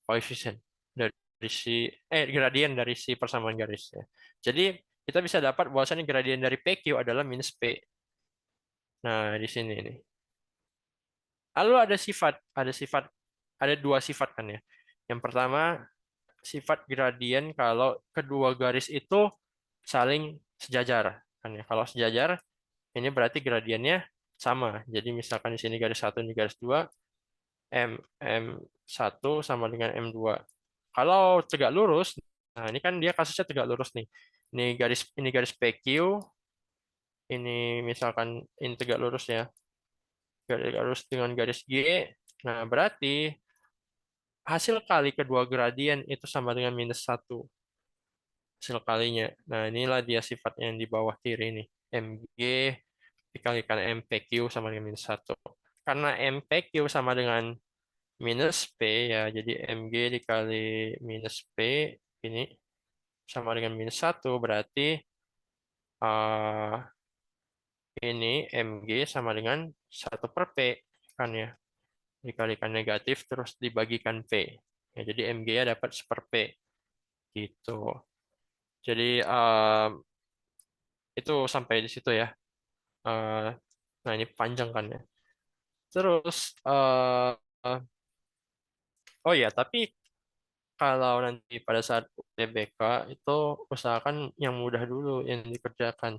A: koefisien dari si gradien dari si persamaan garisnya. Jadi kita bisa dapat bahwasannya gradien dari PQ adalah minus P. Nah, di sini nih. Lalu ada dua sifat kan ya. Yang pertama, sifat gradien kalau kedua garis itu saling sejajar kan ya. Kalau sejajar, ini berarti gradiennya sama. Jadi misalkan di sini garis satu, ini garis 2, M1 sama dengan M2. Kalau tegak lurus, nah ini kan dia kasusnya tegak lurus nih. Ini garis PQ, ini misalkan ini tegak lurus ya. Garis lurus dengan garis G. Nah, berarti hasil kali kedua gradien itu sama dengan minus satu hasil kalinya. Nah, inilah dia sifatnya yang di bawah kiri ini. MG dikalikan MPQ sama dengan minus satu. Karena MPQ sama dengan minus P ya, jadi MG dikali minus P ini sama dengan minus satu berarti uh, ini MG sama dengan satu per P kan ya. Dikalikan negatif terus dibagikan P. Ya, jadi MG ya dapat 1 P gitu. Jadi itu sampai di situ ya. Eh, nah ini panjang kan ya. Terus oh ya tapi kalau nanti pada saat UTBK itu usahakan yang mudah dulu yang dikerjakan.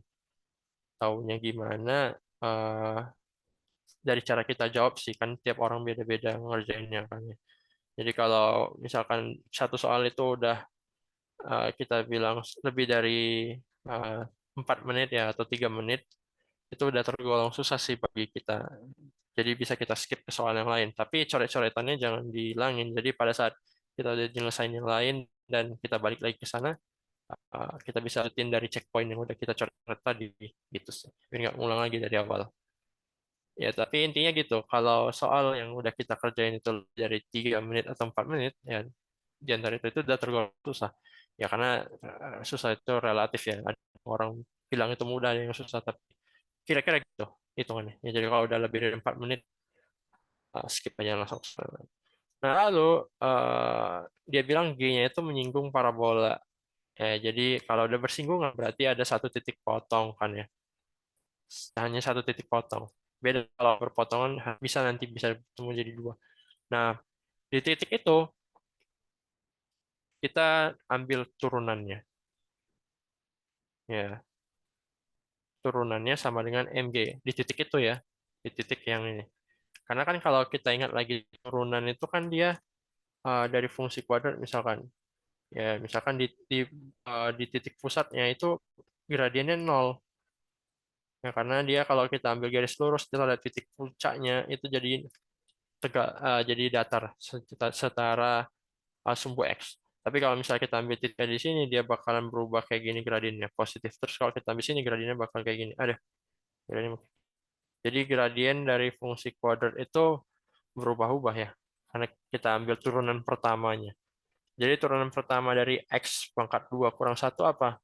A: Taunya gimana eh, dari cara kita jawab sih kan tiap orang beda-beda ngerjainnya kan ya. Jadi kalau misalkan satu soal itu udah kita bilang lebih dari eh, 4 menit ya atau 3 menit itu udah tergolong susah sih bagi kita. Jadi bisa kita skip ke soal yang lain. Tapi coret-coretannya jangan dihilangin. Jadi pada saat kita udah nyelesain yang lain dan kita balik lagi ke sana, kita bisa rutin dari checkpoint yang udah kita coret tadi gitu sih. Biar nggak ngulang lagi dari awal. Ya, tapi intinya gitu. Kalau soal yang udah kita kerjain itu dari 3 menit atau 4 menit, ya di antara itu udah tergolong susah. Ya karena susah itu relatif ya. Ada orang bilang itu mudah, ada yang susah, tapi kira-kira gitu hitungannya. Ya, jadi kalau udah lebih dari 4 menit, skip aja langsung. Nah, lalu eh, dia bilang G-nya itu menyinggung parabola. Ya, jadi kalau udah bersinggungan berarti ada satu titik potong kan ya. Hanya satu titik potong. Beda kalau berpotongan bisa bertemu jadi dua. Nah, di titik itu kita ambil turunannya. Ya, turunannya sama dengan MG di titik itu ya. Di titik yang ini. Karena kan kalau kita ingat lagi turunan itu kan dia dari fungsi kuadrat misalkan. Ya, misalkan di titik pusatnya itu gradiennya nol. Ya, karena dia kalau kita ambil garis lurus kita lihat titik puncaknya itu jadi datar setara sumbu X. Tapi kalau misalnya kita ambil titik di sini, dia bakalan berubah kayak gini gradiennya, positif. Terus kalau kita ambil sini, gradiennya bakal kayak gini. Ada. Gradien. Jadi gradien dari fungsi kuadrat itu berubah-ubah ya. Karena kita ambil turunan pertamanya. Jadi turunan pertama dari X pangkat 2 kurang satu apa?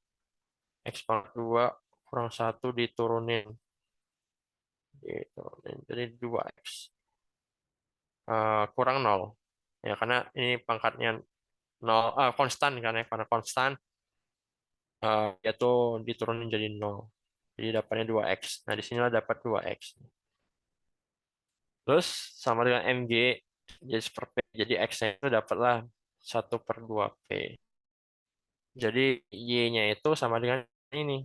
A: X pangkat 2 kurang satu diturunin. Diturunin. Jadi 2X. Kurang nol. Ya, karena ini pangkatnya nol, konstan kan ya. Karena konstan, yaitu diturunin jadi nol. Jadi dapatnya 2X. Nah, di sinilah dapat 2X. Terus sama dengan MG jadi per P. Jadi X-nya itu dapatlah 1/2P. Jadi Y-nya itu sama dengan ini.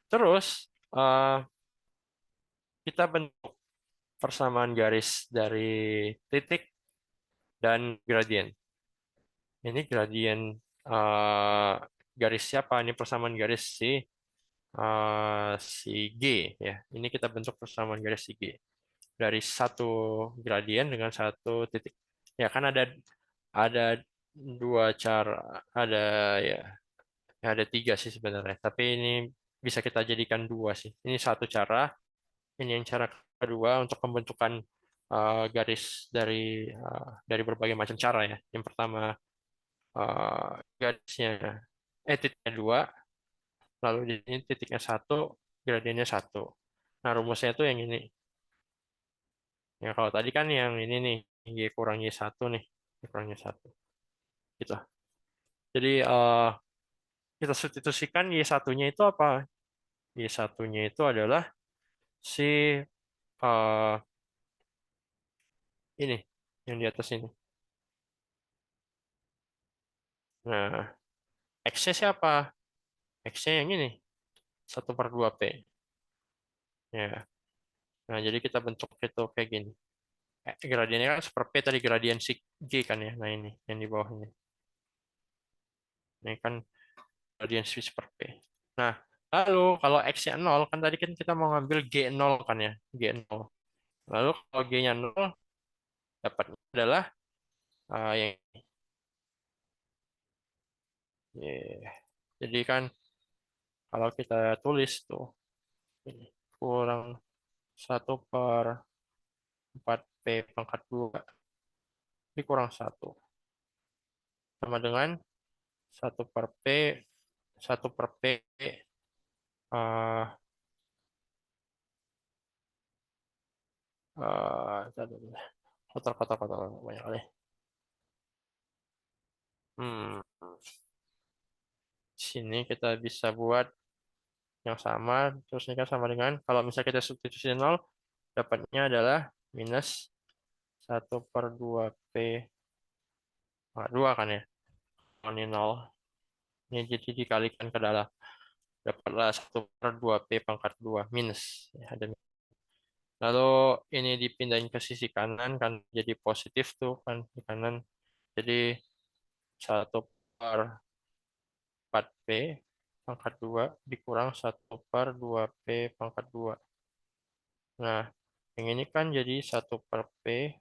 A: Terus eh, kita bentuk persamaan garis dari titik dan gradien. Ini gradien eh, garis siapa? Ini persamaan garis si G ya. Ini kita bentuk persamaan garis si G dari satu gradien dengan satu titik. Ya kan ada dua cara, ada ya, ada tiga sih sebenarnya. Tapi ini bisa kita jadikan dua sih. Ini satu cara. Ini yang cara kedua untuk pembentukan garis dari berbagai macam cara ya. Yang pertama garisnya titiknya dua, lalu di sini titiknya satu, gradiennya satu. Nah rumusnya itu yang ini. Ya kalau tadi kan yang ini nih, y kurang y satu nih, y kurang y satu. Gitu. Jadi kita substitusikan y satunya itu apa? Y satunya itu adalah si eh, ini yang di atas ini. Nah, X-nya siapa? X-nya yang ini, satu per dua p. Ya. Nah, jadi kita bentuk itu kayak gini. Gradiennya kan per P tadi gradien si G kan ya. Nah, ini yang di bawah ini. Ini kan gradien si per P. Nah, lalu kalau X-nya 0, kan tadi kan kita mau ngambil G0 kan ya. G0. Lalu kalau G-nya 0, dapatnya adalah yang ini. Yeah. Jadi kan kalau kita tulis tuh, ini, kurang satu per 4 P pangkat 2 dikurang satu. Sama dengan satu per P, satu per P, eh kotor, kotor, kotor, banyak kali. Hmm, sini kita bisa buat yang sama, terus ini kan sama dengan, kalau misalnya kita substitusi 0, dapatnya adalah minus satu per 2 P pangkat 2 kan ya. Kalau ini 0, ini jadi dikalikan ke dalam. Dapatlah satu per 2 P pangkat 2 minus. Ya, ada. Lalu ini dipindahin ke sisi kanan, kan jadi positif tuh kan di kanan. Jadi satu per 4P pangkat 2 dikurang satu per 2P pangkat 2. Nah, yang ini kan jadi satu per P,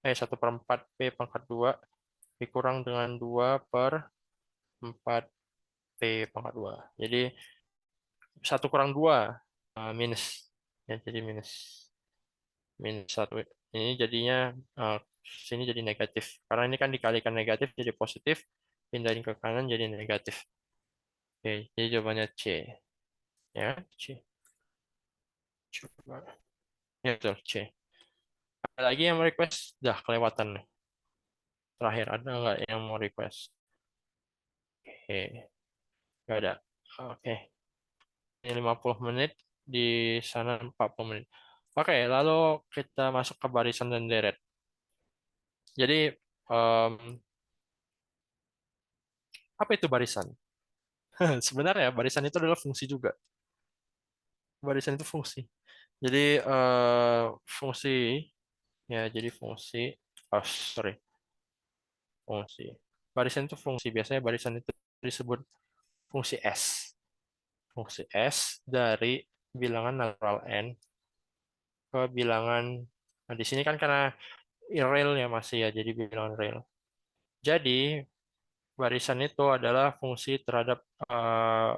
A: 1 per 4P pangkat 2 dikurang dengan 2 per 4P pangkat 2. Jadi satu kurang 2 minus. Ya, jadi minus. Minus 1. Ini jadinya sini jadi negatif. Karena ini kan dikalikan negatif jadi positif, pindahin ke kanan jadi negatif. Oke, jadi jawabannya C. Ya, C. Coba. Ya, betul, C. Ada lagi yang mau request? Dah, kelewatan nih. Terakhir, ada nggak yang mau request? Oke, nggak ada. Oke, ini 50 menit, di sana 40 menit. Oke, lalu kita masuk ke barisan dan deret. Jadi, em, apa itu barisan? Sebenarnya barisan itu adalah fungsi juga. Barisan itu fungsi. Jadi, fungsi, ya, jadi fungsi, sorry, fungsi. Barisan itu fungsi. Biasanya barisan itu disebut fungsi S. Fungsi S dari bilangan natural N ke bilangan, nah di sini kan karena real ya masih ya, jadi bilangan real. Jadi barisan itu adalah fungsi terhadap eh,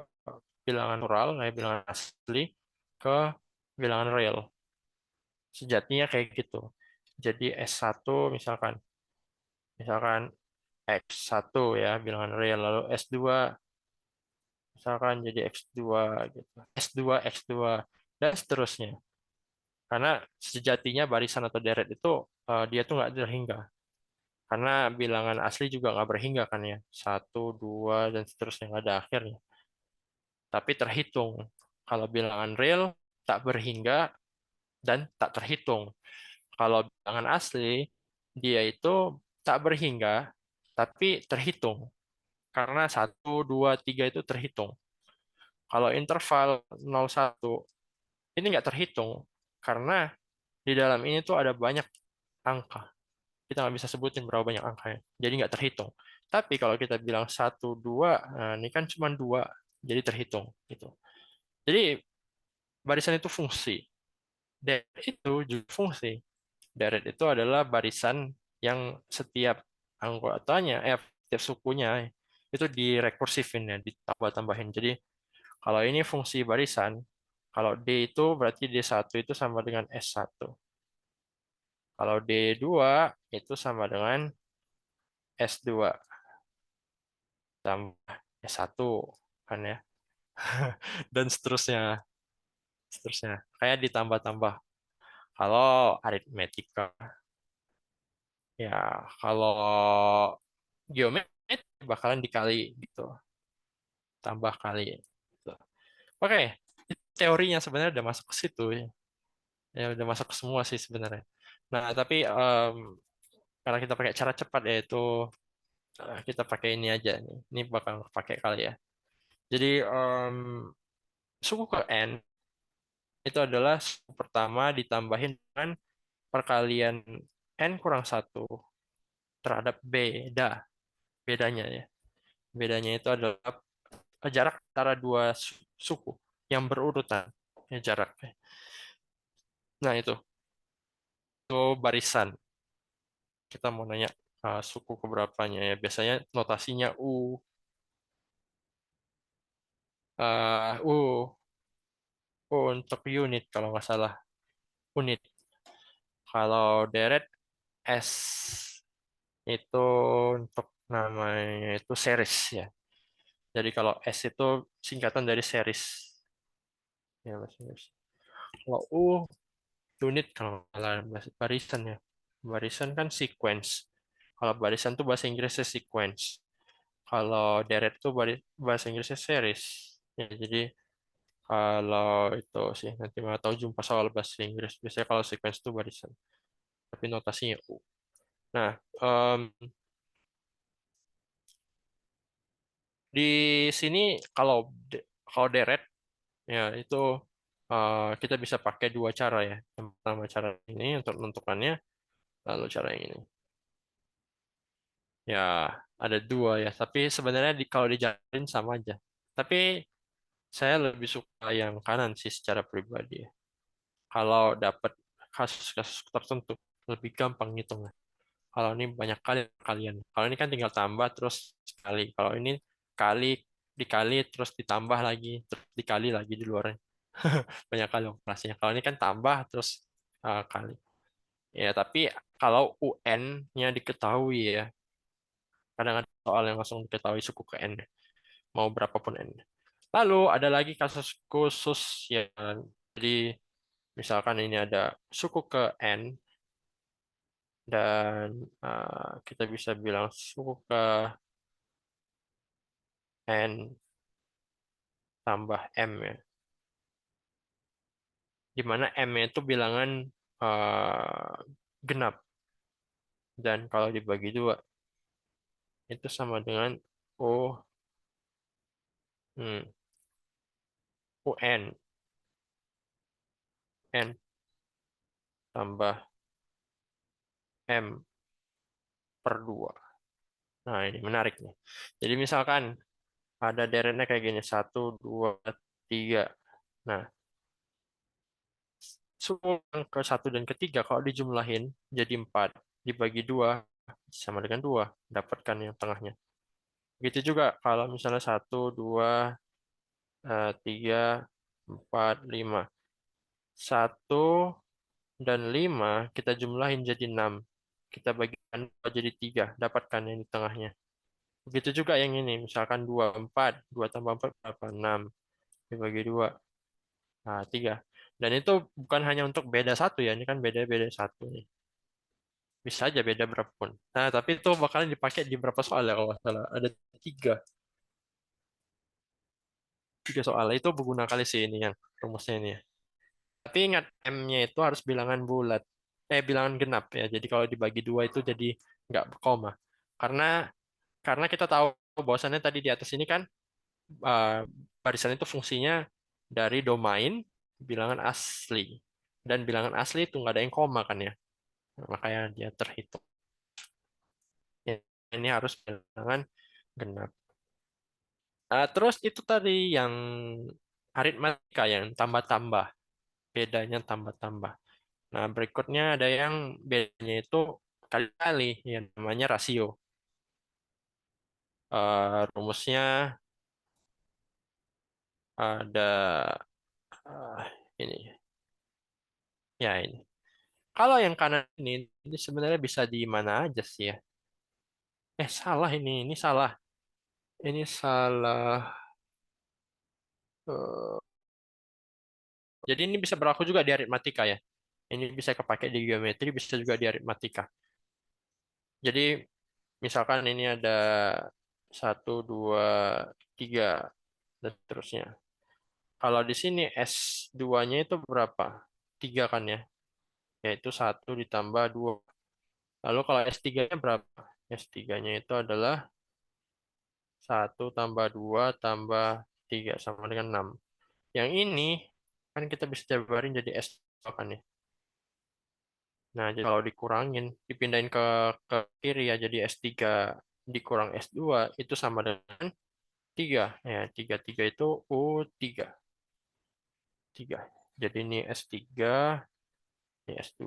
A: bilangan natural, nah bilangan asli ke bilangan real. Sejatinya kayak gitu. Jadi S1 misalkan, misalkan X1 ya bilangan real, lalu S2 misalkan jadi X2 gitu. S2 X2 dan seterusnya. Karena sejatinya barisan atau deret itu dia tuh nggak berhingga. Karena bilangan asli juga nggak berhingga kan ya. Satu, dua, dan seterusnya nggak ada akhirnya. Tapi terhitung. Kalau bilangan real tak berhingga dan tak terhitung. Kalau bilangan asli dia itu tak berhingga tapi terhitung. Karena satu, dua, tiga itu terhitung. Kalau interval 0, 1 ini nggak terhitung karena di dalam ini tuh ada banyak angka. Kita nggak bisa sebutin berapa banyak angkanya. Jadi nggak terhitung. Tapi kalau kita bilang 1, 2, nah ini kan cuma 2, jadi terhitung gitu. Jadi barisan itu fungsi. Deret itu juga fungsi. Deret itu adalah barisan yang setiap anggotanya, setiap sukunya itu direkursifin ya, ditambah-tambahin. Jadi kalau ini fungsi barisan, kalau D itu berarti D1 itu sama dengan S1. Kalau D2 itu sama dengan S2 tambah S1 kan ya. Dan seterusnya, seterusnya. Kayak ditambah-tambah. Kalau aritmetika ya, kalau geometri bakalan dikali gitu, tambah kali gitu. Oke, teorinya sebenarnya udah masuk ke situ ya. Ya udah masuk ke semua sih sebenarnya. Nah, tapi karena kita pakai cara cepat yaitu kita pakai ini aja nih. Ini bakal pakai kali ya. Jadi suku ke n itu adalah suku pertama ditambahin dengan perkalian n-1 terhadap beda. Bedanya ya. Bedanya itu adalah jarak antara dua suku yang berurutan. Ya, jaraknya. Nah, itu barisan. Kita mau nanya suku keberapanya ya. Biasanya notasinya U untuk unit kalau nggak salah. Unit. Kalau deret S itu untuk namanya itu series ya. Jadi kalau S itu singkatan dari series. Ya, series. Kalau unit kalau nggak salah barisan ya. Barisan kan sequence. Kalau barisan tuh bahasa Inggrisnya sequence. Kalau deret tuh bahasa Inggrisnya series. Ya, jadi kalau itu sih nanti mau tahu jumpa soal bahasa Inggris. Biasanya kalau sequence itu barisan. Tapi notasinya U. Nah, di sini kalau deret ya itu kita bisa pakai dua cara ya. Yang pertama cara ini untuk menentukannya, lalu cara yang ini. Ya, ada dua ya. Tapi sebenarnya kalau dijalanin sama aja. Tapi saya lebih suka yang kanan sih secara pribadi ya. Kalau dapat kasus-kasus tertentu lebih gampang ngitungnya. Kalau ini banyak kali kalian. Kalau ini kan tinggal tambah terus sekali. Kalau ini kali dikali terus ditambah lagi terus dikali lagi di luarnya. Banyak kali operasinya. Kalau ini kan tambah terus kali. Ya, tapi kalau UN-nya diketahui ya, kadang ada soal yang langsung diketahui suku ke N, mau berapapun N. Lalu ada lagi kasus khusus ya. Jadi misalkan ini ada suku ke N dan kita bisa bilang suku ke N tambah M ya. Di mana M-nya itu bilangan genap. Dan kalau dibagi dua, itu sama dengan O, hmm, UN. N tambah M per 2. Nah, ini menarik nih. Jadi misalkan ada deretnya kayak gini, 1, 2, 3. Nah, suku yang ke 1 dan ke 3 kalau dijumlahin jadi 4 dibagi 2 sama dengan 2. Dapatkan yang tengahnya. Begitu juga kalau misalnya 1, 2, 3, 4, 5. 1 dan 5 kita jumlahin jadi 6. Kita bagikan 2 jadi 3. Dapatkan yang di tengahnya. Begitu juga yang ini. Misalkan 2, 4. 2 tambah 4 berapa? 6. Dibagi 2. Nah, 3. Dan itu bukan hanya untuk beda satu ya. Ini kan beda-beda satu nih. Bisa aja beda berapapun. Nah, tapi itu bakalan dipakai di berapa soal ya kalau nggak salah. Ada 3. 3 soal. Itu berguna kali sih ini yang rumusnya ini ya. Tapi ingat M-nya itu harus bilangan bulat. Bilangan genap ya. Jadi kalau dibagi 2 itu jadi nggak koma. Karena karena kita tahu bahwasannya tadi di atas ini kan eh, barisan itu fungsinya dari domain bilangan asli. Dan bilangan asli itu nggak ada yang koma kan ya. Makanya dia terhitung. Ya, ini harus bilangan genap. Terus itu tadi yang aritmatika yang tambah-tambah. Bedanya tambah-tambah. Nah, berikutnya ada yang bedanya itu kali-kali, yang namanya rasio. Rumusnya ada ini, ya ini. Kalau yang kanan ini sebenarnya bisa di mana aja sih ya? Salah ini salah. Ini salah. eh, jadi ini bisa berlaku juga di aritmatika ya. Ini bisa kepakai di geometri, bisa juga di aritmatika. Jadi misalkan ini ada satu, dua, tiga, dan seterusnya. Kalau di sini S2-nya itu berapa? Tiga kan ya? Yaitu satu ditambah dua. Lalu kalau S3-nya berapa? S3-nya itu adalah satu tambah dua tambah tiga sama dengan 6. Yang ini kan kita bisa jabarin jadi S2 kan ya? Nah, jadi kalau dikurangin, dipindahin ke kiri ya, jadi S3 dikurang S2 itu sama dengan 3. Ya, 3 itu U3. 3. Jadi ini S3, ini S2,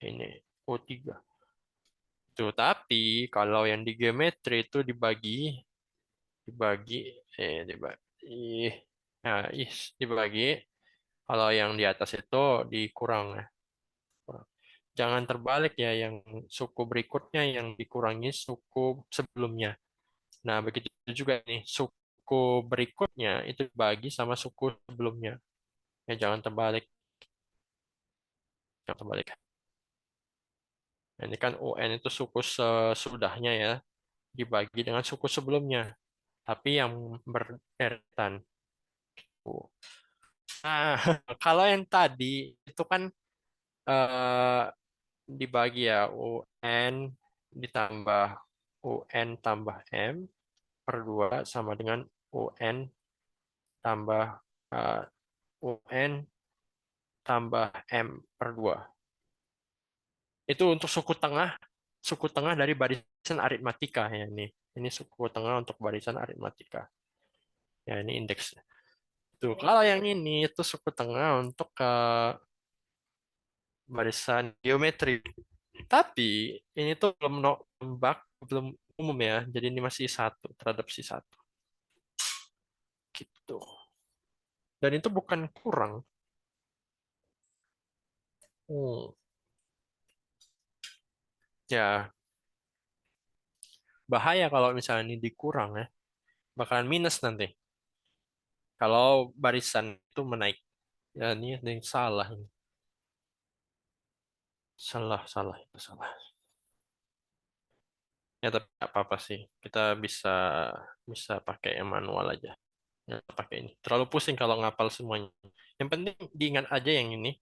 A: ini U3. Tuh, tapi kalau yang di geometri itu dibagi, dibagi, nah, dibagi. Kalau yang di atas itu dikurang ya. Kurang. Jangan terbalik ya, yang suku berikutnya yang dikurangi suku sebelumnya. Nah, begitu juga nih, suku berikutnya itu dibagi sama suku sebelumnya. Ya, jangan terbalik. Jangan terbalik. Nah, ini kan UN itu suku sesudahnya ya, dibagi dengan suku sebelumnya. Tapi yang berderet. Nah, kalau yang tadi itu kan eh, dibagi ya UN ditambah UN tambah M per 2 sama dengan UN tambah eh, UN tambah M per 2. Itu untuk suku tengah dari barisan aritmatika ya ini. Ini suku tengah untuk barisan aritmatika. Ya ini indeks. Tuh, kalau yang ini itu suku tengah untuk barisan geometri. Tapi ini tuh belum nombak, belum umum ya. Jadi ini masih satu terhadap si satu. Gitu. Dan itu bukan kurang. Hmm. Ya, bahaya kalau misalnya ini dikurang ya. Bakalan minus nanti. Kalau barisan itu menaik. Ya, ini ada yang salah. Salah, salah, itu salah. Ya, tapi nggak apa-apa sih. Kita bisa bisa pakai yang manual aja. Nggak pakai ini. Terlalu pusing kalau ngapal semuanya. Yang penting diingat aja yang ini.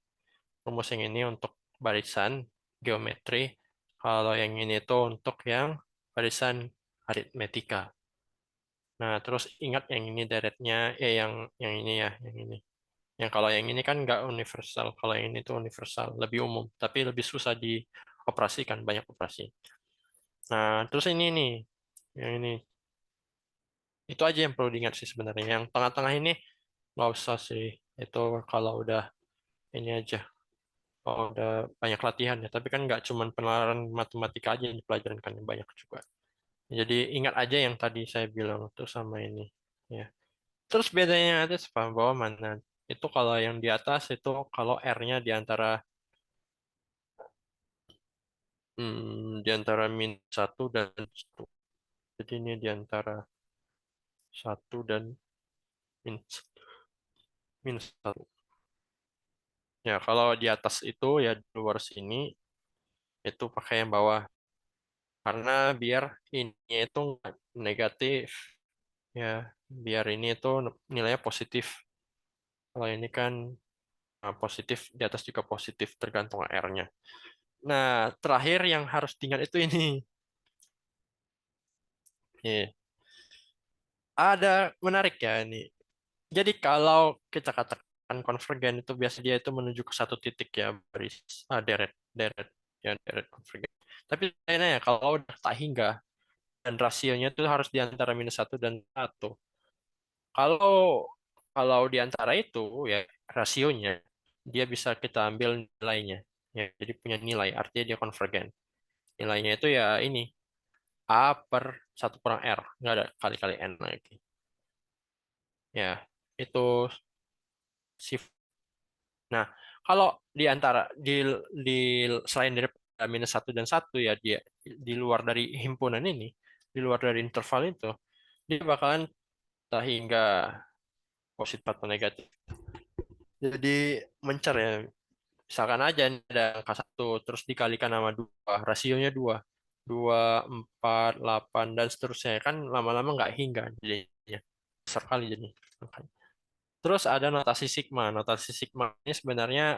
A: Rumus yang ini untuk barisan geometri. Kalau yang ini tuh untuk yang barisan aritmetika. Nah, terus ingat yang ini deretnya, yang ini ya, yang ini. Yang kalau yang ini kan nggak universal. Kalau yang ini tuh universal, lebih umum. Tapi lebih susah dioperasikan, banyak operasi. Nah, terus ini nih, yang ini. Itu aja yang perlu diingat sih sebenarnya. Yang tengah-tengah ini nggak usah sih. Itu kalau udah ini aja. Kalau udah banyak latihan ya. Tapi kan nggak cuma penalaran matematika aja yang dipelajarin kan banyak juga. Jadi ingat aja yang tadi saya bilang tuh sama ini. Ya. Terus bedanya ada paham bahwa mana? Itu kalau yang di atas itu kalau R-nya di antara di antara -1 dan 1. Jadi ini di antara 1 dan minus minus 1. Ya, kalau di atas itu ya di luar sini itu pakai yang bawah. Karena biar ini itu nggak negatif. Ya, biar ini itu nilainya positif. Kalau ini kan positif, di atas juga positif tergantung R-nya. Nah, terakhir yang harus diingat itu ini. Iya. Ada menarik ya ini. Jadi kalau kita katakan konvergen itu biasa dia itu menuju ke satu titik ya, baris deret deret ya, deret konvergen. Tapi lainnya ya kalau udah tak hingga dan rasionya itu harus di antara -1 dan 1. Kalau kalau di antara itu ya rasionya dia bisa kita ambil nilainya. Ya, jadi punya nilai artinya dia konvergen. Nilainya itu ya ini A per 1 kurang R. Nggak ada kali-kali N lagi. Ya, itu sif. Nah, kalau di antara di selain dari -1 dan 1 ya dia di luar dari himpunan ini, di luar dari interval itu, dia bakalan tak hingga positif atau negatif. Jadi mencar ya. Misalkan aja ini ada angka 1 terus dikalikan sama 2, rasionya 2, 2, 4, 8 dan seterusnya kan lama-lama nggak hingga jadinya. Besar kali jadi. Terus ada notasi sigma. Notasi sigma ini sebenarnya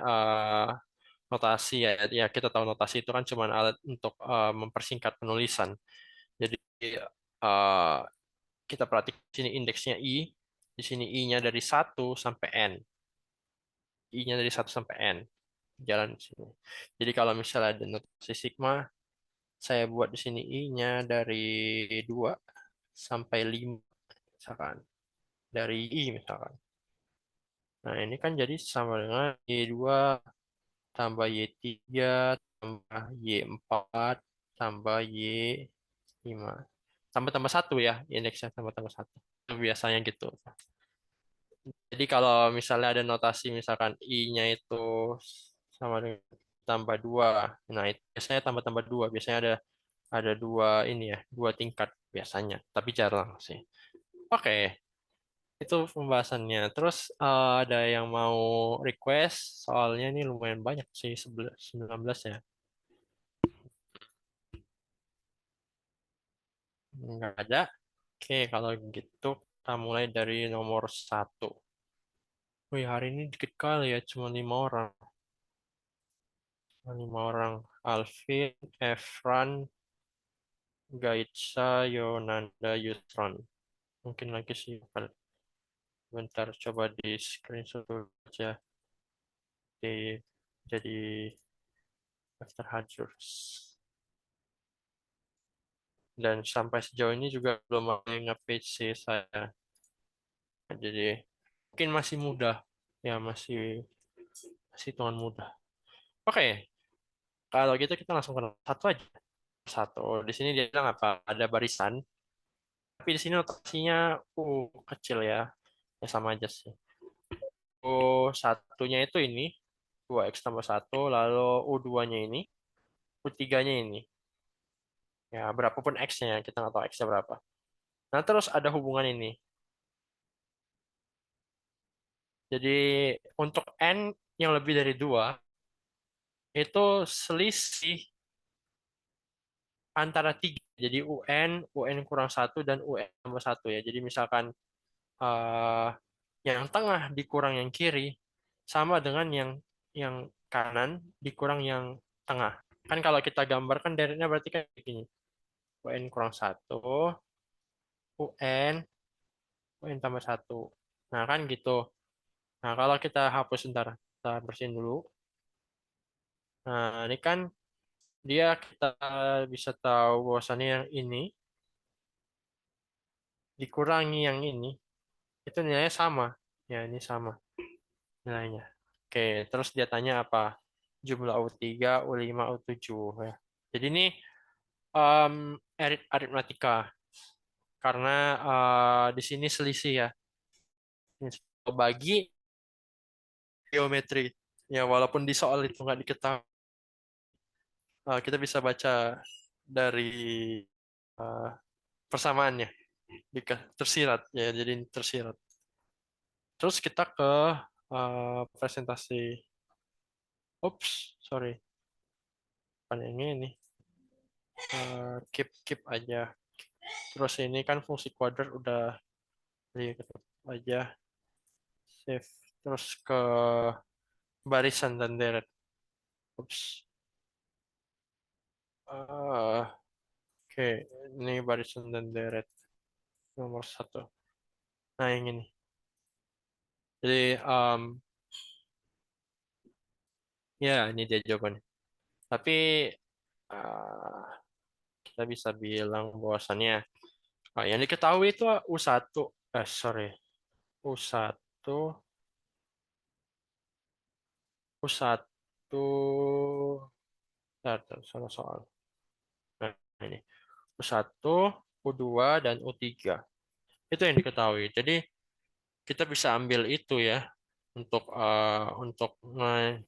A: notasi ya, ya kita tahu notasi itu kan cuma alat untuk mempersingkat penulisan. Jadi eh, kita perhatikan di sini indeksnya I, di sini I-nya dari 1 sampai N. I-nya dari 1 sampai N. Jalan di sini. Jadi kalau misalnya ada notasi sigma, saya buat di sini I-nya dari 2 sampai 5 misalkan. Dari I misalkan. Nah, ini kan jadi sama dengan Y2 tambah Y3 tambah Y4 tambah Y5. Tambah-tambah 1 ya, indeksnya tambah-tambah 1. Biasanya gitu. Jadi kalau misalnya ada notasi misalkan I-nya itu sama dengan tambah 2. Nah, itu biasanya tambah-tambah 2. Biasanya ada dua ini ya, 2 tingkat biasanya, tapi jarang sih. Oke, itu pembahasannya. Terus ada yang mau request, soalnya ini lumayan banyak sih, 19 ya. Nggak ada. Oke, kalau gitu kita mulai dari nomor 1. Wih, hari ini dikit kali ya, cuma 5 orang. Cuma 5 orang. Alvin, Efran, Gaitsa, Yonanda, Yusron. Mungkin lagi sih. Bentar, coba di screenshot dulu aja. Di, jadi daftar hajurs. Dan sampai sejauh ini juga belum ada yang nge-page sih saya. Jadi mungkin masih mudah. Ya, masih hitungan mudah. Oke, kalau gitu kita langsung ke nomor 1 aja. Satu. Di sini dia bilang apa? Ada barisan. Tapi di sini notasinya kecil ya. Ya sama aja sih. U1-nya itu ini. 2x tambah 1. Lalu U2-nya ini. U3-nya ini. Ya, berapapun X-nya. Kita nggak tahu X-nya berapa. Nah, terus ada hubungan ini. Jadi, untuk N yang lebih dari 2, itu selisih antara 3. Jadi, UN kurang 1, dan UN tambah 1 ya. Jadi, misalkan eh, yang tengah dikurang yang kiri, sama dengan yang kanan dikurang yang tengah. Kan kalau kita gambarkan deretnya berarti kayak gini. UN kurang 1, UN, UN tambah 1. Nah, kan gitu. Nah, kalau kita hapus ntar, kita bersihin dulu. Nah, ini kan dia kita bisa tahu bahwasannya yang ini dikurangi yang ini, itu nilainya sama. Ya, ini sama nilainya. Oke, terus dia tanya apa? Jumlah U3, U5, U7. Ya. Jadi ini um, aritmatika. Karena di sini selisih ya. Ini bagi geometri. Ya, walaupun di soal itu nggak diketahui, kita bisa baca dari uh, persamaannya. Tersirat ya, jadi ini tersirat. Terus kita ke presentasi. Ups, sorry. Bukan yang ini. Keep aja. Terus ini kan fungsi kuadrat udah ketutup aja. Save. Terus ke barisan dan deret. Ups. Oke, ini barisan dan deret nomor 1. Nah, yang ini. Jadi ya ini dia jawabannya. Tapi uh, kita bisa bilang bahwasannya yang diketahui itu U1, sorry, U1, U1, salah soal. Nah, ini U1, U2, dan U3. Itu yang diketahui. Jadi kita bisa ambil itu ya untuk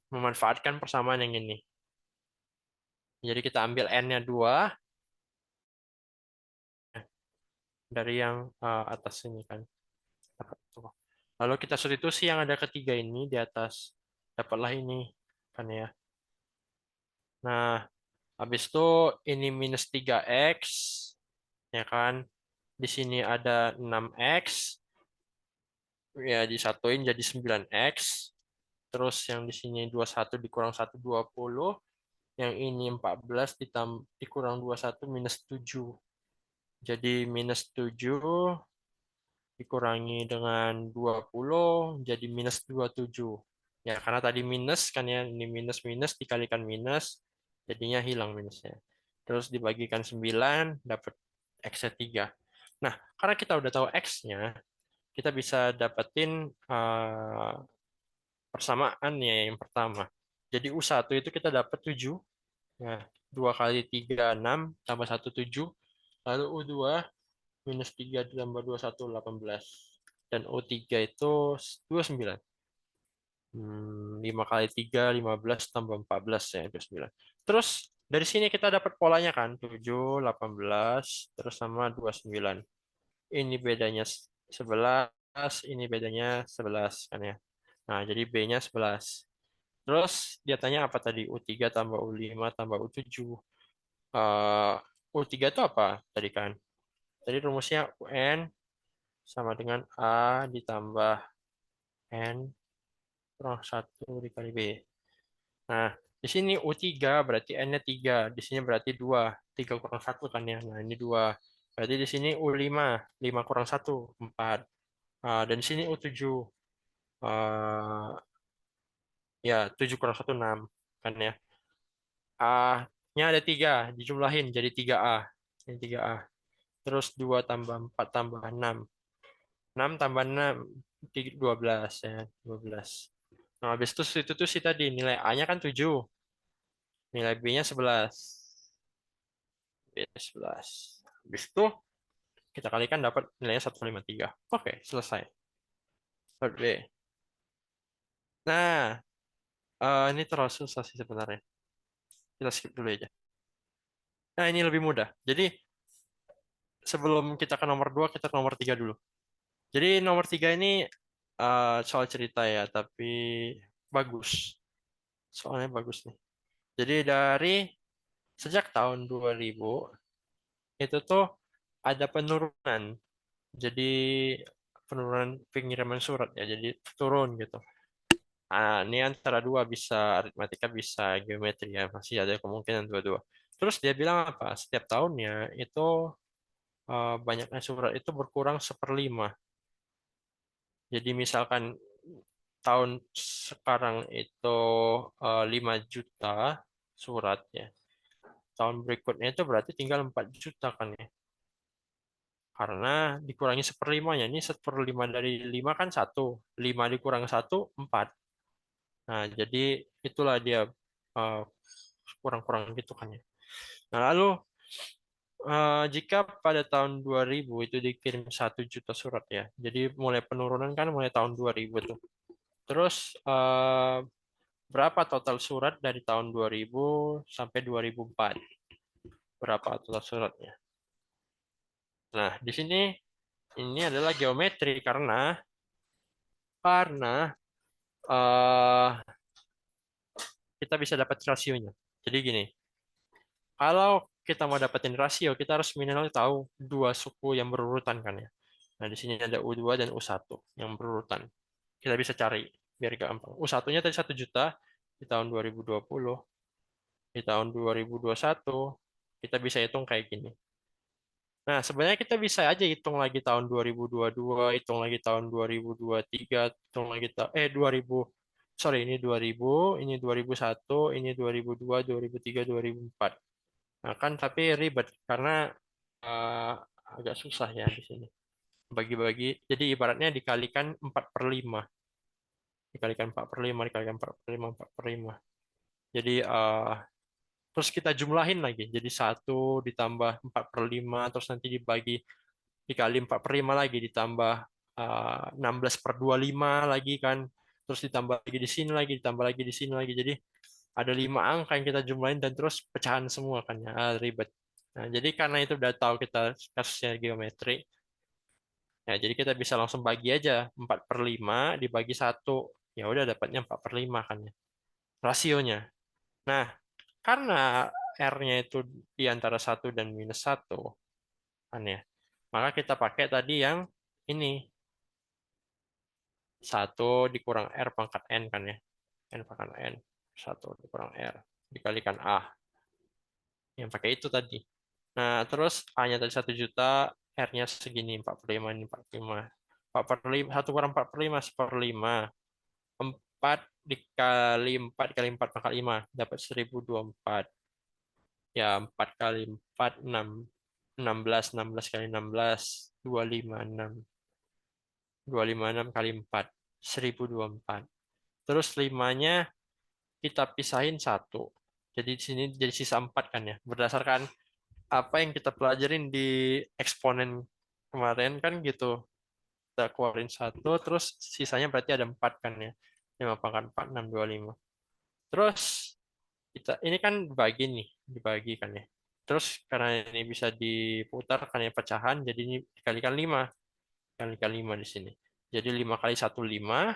A: memanfaatkan persamaan yang ini. Jadi kita ambil n-nya 2 dari yang atas ini kan. Lalu kita substitusi yang ada ketiga ini di atas. Dapatlah ini kan ya. Nah, habis itu ini minus 3x ya kan. Di sini ada 6x, ya disatuin jadi 9x. Terus yang di sini 21 dikurang 1 20. Yang ini 14 dikurang 21 minus 7. Jadi minus 7 dikurangi dengan 20 jadi minus 27. Ya, karena tadi minus kan ya, ini minus minus dikalikan minus, jadinya hilang minusnya. Terus dibagikan 9 dapat X-nya 3. Nah, karena kita udah tahu X-nya, kita bisa dapetin persamaannya yang pertama. Jadi U1 itu kita dapat 7. Nah, 2 kali 3 6 tambah 1 7. Lalu U2 minus 3 ditambah 2 1 18. Dan U3 itu 29. 5 kali 3 15 tambah 14 ya 29. Terus dari sini kita dapat polanya kan 7 18 terus sama 29. Ini bedanya 11, ini bedanya 11 kan ya. Nah, jadi B-nya 11. Terus dia tanya apa tadi? U3 tambah U5 tambah U7. Eh, U3 itu apa tadi kan? Tadi rumusnya UN sama dengan A ditambah N kurang 1 dikali B. Nah, di sini U3 berarti N-nya 3. Di sini berarti 2. 3 kurang 1 kan ya. Nah, ini 2. Berarti di sini U5. 5 kurang 1, 4. Dan di sini U7. Eh, ya, 7 kurang 1, 6. Kan ya. A-nya ada 3. Dijumlahin jadi 3A. Ini 3A. Terus 2 tambah 4 tambah 6. 6 tambah 6. 12 ya. 12. Nah, habis itu tuh sih tadi nilai A-nya kan 7. Nilai B-nya 11. B11. Habis itu kita kalikan dapat nilainya 153. Oke, selesai. Part B. Nah, ini terlalu susah sih sebenarnya. Kita skip dulu aja. Nah, ini lebih mudah. Jadi, sebelum kita ke nomor 2, kita ke nomor 3 dulu. Jadi, nomor 3 ini soal cerita ya, tapi bagus. Soalnya bagus nih. Jadi, dari sejak tahun 2000, itu tuh ada penurunan. Jadi, penurunan pengiriman surat ya. Jadi, turun gitu. Ini antara dua bisa aritmatika bisa geometri ya masih ada kemungkinan dua-dua. Terus dia bilang apa? Setiap tahunnya itu banyaknya surat itu berkurang seperlima. Jadi misalkan tahun sekarang itu 5 juta surat ya. Tahun berikutnya itu berarti tinggal 4 juta kan ya. Karena dikurangi seperlimanya. Ini seperlima dari 5 kan satu. 5 dikurang satu 4. Nah, jadi itulah dia eh, kurang-kurang gitu kan ya. Nah, lalu jika pada tahun 2000 itu dikirim 1 juta surat ya. Jadi mulai penurunan kan mulai tahun 2000 tuh. Terus berapa total surat dari tahun 2000 sampai 2004? Berapa total suratnya? Nah, di sini ini adalah geometri karena eh, kita bisa dapat rasionya. Jadi gini, kalau kita mau dapetin rasio, kita harus minimal tahu dua suku yang berurutan kan ya. Nah, di sini ada U2 dan U1 yang berurutan. Kita bisa cari biar gampang. U1-nya tadi 1 juta di tahun 2020, di tahun 2021 kita bisa hitung kayak gini. Nah, sebenarnya kita bisa aja hitung lagi tahun 2022, hitung lagi tahun 2023, hitung lagi 2000, sorry ini 2000, ini 2001, ini 2002, 2003, 2004. Nah, kan tapi ribet karena eh, agak susah ya di sini. Bagi-bagi, jadi ibaratnya dikalikan 4/5. Dikalikan 4/5, dikalikan 4/5, 4/5. Jadi terus kita jumlahin lagi. Jadi 1 ditambah 4/5, terus nanti dikali 4/5 lagi, ditambah 16/25 lagi kan. Terus ditambah lagi di sini lagi, ditambah lagi di sini lagi. Jadi ada 5 angka yang kita jumlahin dan terus pecahan semua kan ya. Ribet. Nah, jadi karena itu udah tahu kita kasusnya geometri, ya jadi kita bisa langsung bagi aja 4/5 dibagi 1. Ya udah dapatnya 4/5 kan ya. Rasionya. Nah, karena R-nya itu di antara 1 dan -1 kan ya. Maka kita pakai tadi yang ini 1 dikurang R pangkat N kan ya. N pangkat N. 1 dikurang R dikalikan A. Yang pakai itu tadi. Nah, terus A-nya tadi 1 juta, R-nya segini 45 ini 45. 4/5, 1 kurang 4/5 1/5. 4 dikali 4 dikali 4 pangkat 5 dapat 1024. Ya, 4 kali 4 6. 16, 16 kali 16, 256. 256 kali 4, 1024. Terus 5-nya kita pisahin 1. Jadi di sini jadi sisa 4 kan ya. Berdasarkan apa yang kita pelajarin di eksponen kemarin kan gitu. Kita keluarin 1, terus sisanya berarti ada 4 kan ya. 5 pangkat 4, 6, 25. Terus ini kan dibagi nih, dibagi kan ya. Terus karena ini bisa diputar kan ya pecahan, jadi ini dikalikan 5. Kalikan 5 di sini. Jadi 5 kali 1 5.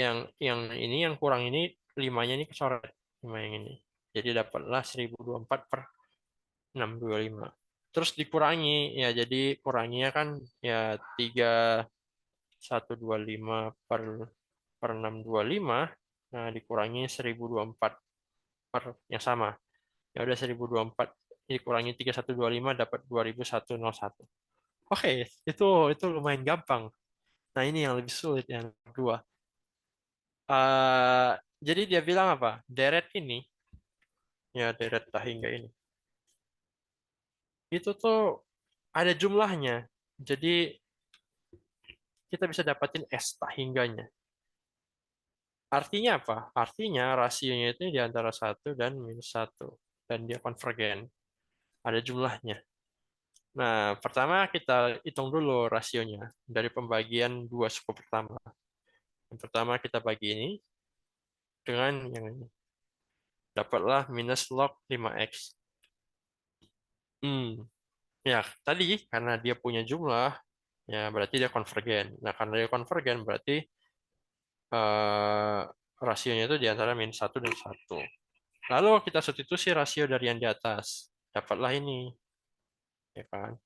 A: Yang ini yang kurang ini 5-nya ini kecoret. 5 yang ini. Jadi dapatlah 1024/625. Terus dikurangi ya, jadi kuranginya kan ya 3125 per 625. Nah, dikurangi 1024 per yang sama. Ya udah 1024 dikurangi 3125 dapat 2101. Oke, itu lumayan gampang. Nah, ini yang lebih sulit yang kedua. Eh, jadi dia bilang apa? Deret ini, ya deret hingga ini, itu tuh ada jumlahnya. Jadi kita bisa dapatin S tak hingganya. Artinya apa? Artinya rasionya itu di antara 1 dan -1. Dan dia konvergen. Ada jumlahnya. Nah, pertama kita hitung dulu rasionya dari pembagian 2 suku pertama. Yang pertama kita bagi ini dengan yang ini. Dapatlah minus log 5x. Hmm, ya tadi karena dia punya jumlah, ya berarti dia konvergen. Nah, karena dia konvergen berarti eh, rasionya itu di antara -1 dan 1. Lalu kita substitusi rasio dari yang di atas. Dapatlah ini, ya kan?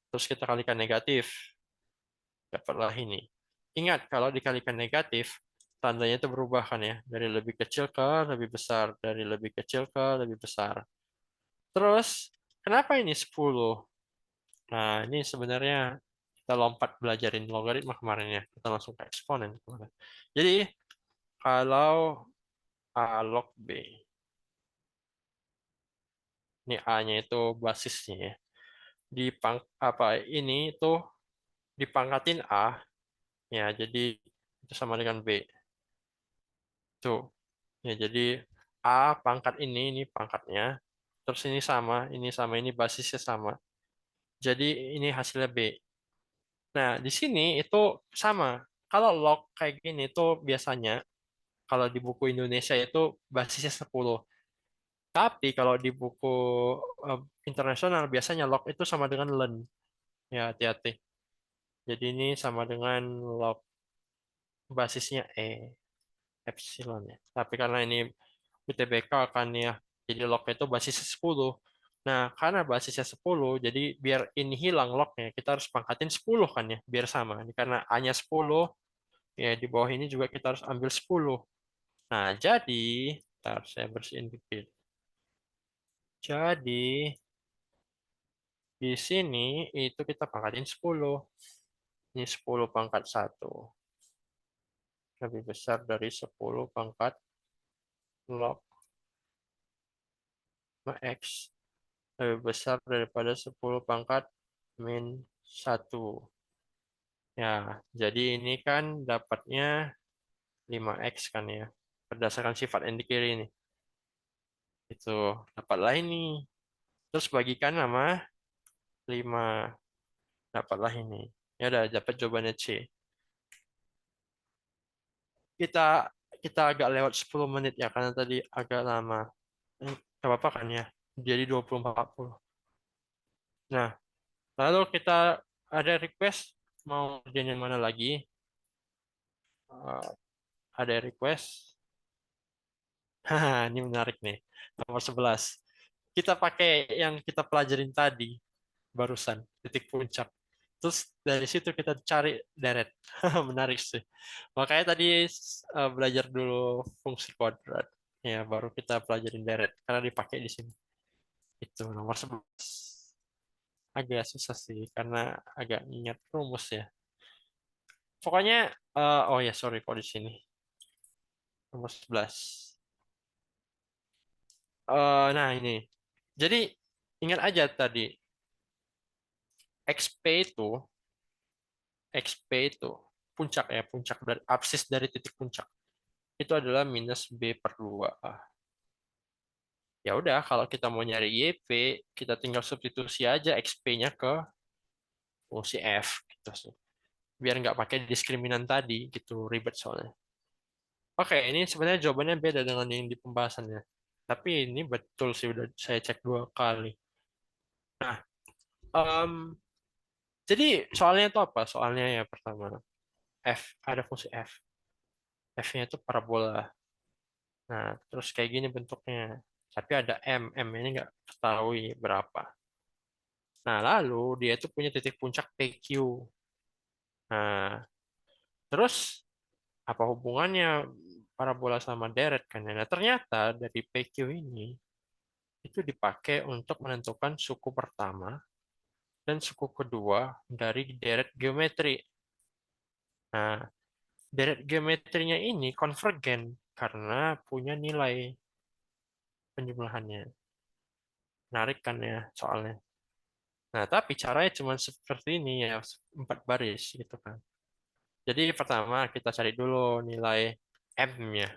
A: Terus kita kalikan negatif. Dapatlah ini. Ingat, kalau dikalikan negatif, tandanya itu berubah kan ya. Dari lebih kecil ke lebih besar. Dari lebih kecil ke lebih besar. Terus, kenapa ini 10? Nah, ini sebenarnya kita lompat belajarin logaritma kemarin ya. Kita langsung ke eksponen kemarin. Jadi, kalau A log B, ini A-nya itu basisnya ya. Apa ini itu dipangkatin A, ya jadi itu sama dengan B. Tuh. Ya, jadi A pangkat ini pangkatnya. Terus ini sama, ini basisnya sama. Jadi ini hasilnya B. Nah, di sini itu sama. Kalau log kayak gini itu biasanya kalau di buku Indonesia itu basisnya 10. Tapi kalau di buku eh, internasional biasanya log itu sama dengan len. Ya, hati-hati. Jadi ini sama dengan log basisnya epsilon ya. Tapi karena ini UTBK kan ya, jadi lognya itu basisnya 10. Nah, karena basisnya 10, jadi biar ini hilang lognya, kita harus pangkatin 10 kan ya, biar sama. Ini karena A-nya 10, ya di bawah ini juga kita harus ambil 10. Nah, jadi, ntar saya bersihin dikit. Jadi, Di sini itu kita pangkatin 10. Ini 10 pangkat 1. Lebih besar dari 10 pangkat log X. Lebih besar daripada 10 pangkat min 1. Ya, jadi ini kan dapatnya 5X kan ya. Berdasarkan sifat yang di kiri ini. Itu dapatlah ini. Terus bagikan sama 5. Dapatlah ini. Ya udah dapat jawabannya C. Kita kita agak lewat 10 menit ya karena tadi agak lama. Gak apa-apa kan ya. Jadi 20-40. Nah, lalu kita ada request mau kerjain yang mana lagi? Eh, ada request. Haha, ini menarik nih. Nomor 11. Kita pakai yang kita pelajarin tadi barusan, titik puncak. Terus dari situ kita cari deret. Menarik sih. Makanya tadi belajar dulu fungsi kuadrat. Ya, baru kita pelajarin deret karena dipakai di sini. Itu nomor 11. Agak susah sih karena agak ingat rumus ya. Pokoknya oh ya sorry kok di sini. Nomor 11. Nah ini. Jadi ingat aja tadi XP itu XP itu puncak ya, puncak dari absis dari titik puncak. Itu adalah minus B per 2A. Ya udah, kalau kita mau nyari YP, kita tinggal substitusi aja XP-nya ke fungsi F gitu sih. Biar nggak pakai diskriminan tadi gitu, ribet soalnya. Oke, ini sebenarnya jawabannya beda dengan yang di pembahasannya. Tapi ini betul sih udah saya cek 2 kali. Nah, em, jadi soalnya itu apa? Soalnya ya pertama F, ada fungsi F. F-nya itu parabola. Nah, terus kayak gini bentuknya. Tapi ada M. M ini nggak ketahui berapa. Nah, lalu dia itu punya titik puncak PQ. Nah, terus apa hubungannya parabola sama deret kan? Nah, ternyata dari PQ ini itu dipakai untuk menentukan suku pertama dan suku kedua dari deret geometri. Nah, deret geometrinya ini konvergen karena punya nilai penjumlahannya. Menarik kan ya soalnya. Nah, tapi caranya cuma seperti ini ya, 4 baris gitu kan. Jadi pertama kita cari dulu nilai M-nya.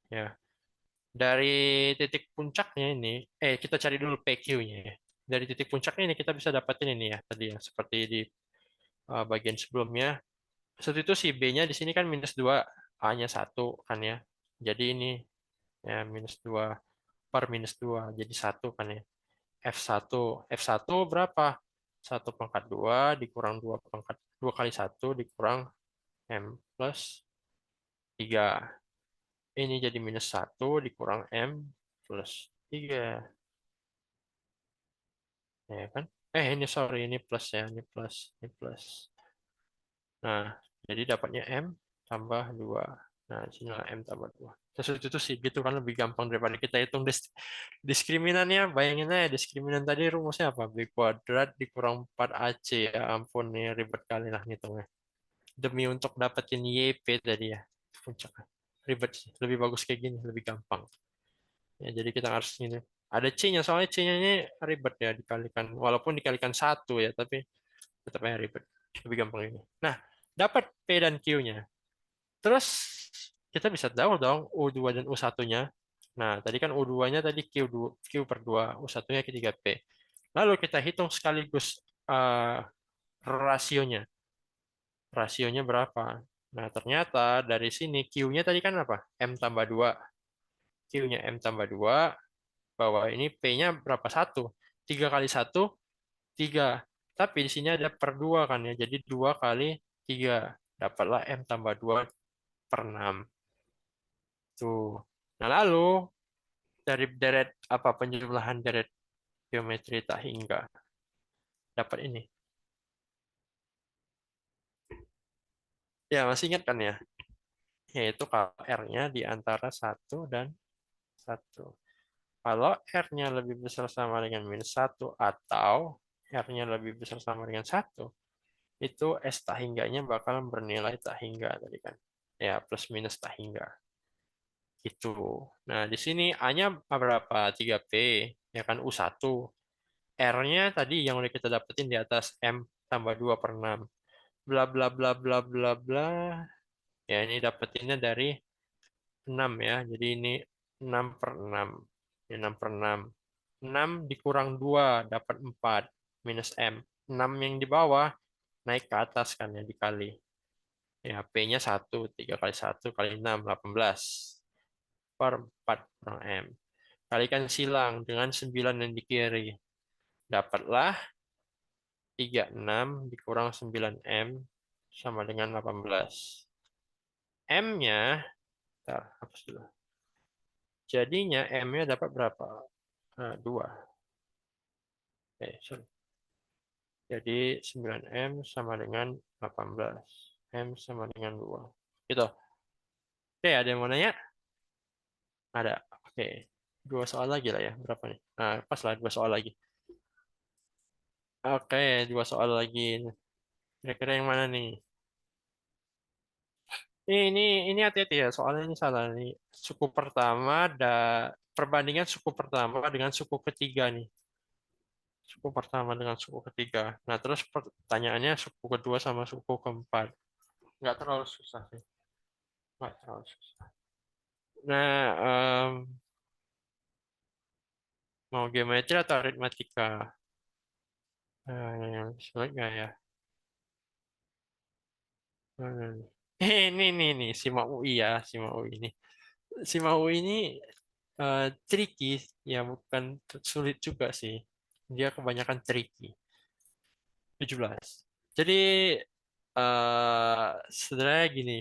A: Ya. Dari titik puncaknya ini, kita cari dulu PQ-nya ya. Dari titik puncaknya ini kita bisa dapatin ini ya, tadi ya, seperti di bagian sebelumnya. Substitusi B-nya di sini kan minus 2, A-nya 1 kan ya. Jadi ini ya minus 2 per minus 2 jadi 1 kan ya. F1. F1 berapa? 1/2 dikurang 2 kali 1 dikurang M plus 3. Ini jadi minus 1 dikurang M plus 3. Ya kan? Ini sorry, ini plus ya. Ini plus. Ini plus. Nah, jadi dapatnya M tambah 2. Nah, sinilah M tambah 2. Terus itu sih gitu kan lebih gampang daripada kita hitung diskriminannya. Bayangin aja diskriminan tadi rumusnya apa? B kuadrat dikurang 4AC. Ya ampun, nih ribet kali lah ngitungnya. Demi untuk dapetin YP tadi ya. Puncak. Ribet sih. Lebih bagus kayak gini, lebih gampang. Ya, jadi kita harus ini. Ada C-nya, soalnya C-nya ini ribet ya dikalikan. Walaupun dikalikan 1 ya, tapi tetap aja ribet. Lebih gampang ini. Nah, dapat P dan Q-nya. Terus kita bisa tahu dong U2 dan U1-nya. Nah, tadi kan U2-nya tadi Q2, Q per 2, U1-nya Q3P. Lalu kita hitung sekaligus rasionya. Rasionya berapa? Nah, ternyata dari sini Q-nya tadi kan apa? M tambah 2. Q-nya M tambah 2. Bahwa ini P-nya berapa? 1. 3 kali 1, 3. Tapi di sini ada per 2 kan ya. Jadi 2 kali 3. Dapatlah M tambah 2 per 6. Tuh. Nah, lalu dari deret apa penjumlahan deret geometri tak hingga dapat ini. Ya, masih ingat kan ya? Yaitu kalau R-nya di antara 1 dan 1. Kalau R-nya lebih besar sama dengan minus 1 atau R-nya lebih besar sama dengan 1, itu S tak hingganya bakal bernilai tak hingga tadi kan. Ya, plus minus tak hingga. Gitu. Nah, di sini A-nya berapa? 3P. Ya kan, U1. R-nya tadi yang udah kita dapetin di atas M tambah 2 per 6. Bla bla bla bla bla bla. Ya, ini dapetinnya dari 6 ya. Jadi ini 6 per 6. Ini 6 per 6. 6 dikurang 2 dapat 4. Minus M. 6 yang di bawah naik ke atas kan ya dikali. Ya, P-nya 1. 3 kali 1 kali 6. 18. Per 4 kurang M. Kalikan silang dengan 9 yang di kiri. Dapatlah 36 dikurang 9M sama dengan 18. M-nya, ntar, hapus dulu. Jadinya M-nya dapat berapa? 2. Sorry. Jadi 9M sama dengan 18. M sama dengan 2. Gitu. Oke, ada yang mau nanya? Ada. Oke. 2 soal lagi lah ya. Berapa nih? Nah, pas lah 2 soal lagi. Oke, 2 soal lagi. Kira-kira yang mana nih? Ini hati-hati ya, soalnya ini salah nih. Suku pertama ada perbandingan suku pertama dengan suku ketiga nih. Suku pertama dengan suku ketiga. Nah, terus pertanyaannya suku kedua sama suku keempat. Nggak terlalu susah sih. Nggak terlalu susah. Nah, mau geometri atau aritmatika? Yang sulit nggak ya? Hmm. Ini, Simak UI ya, Simak UI ini. Simak UI ini tricky, ya bukan sulit juga sih. Dia kebanyakan tricky. 17. Jadi sebenarnya gini,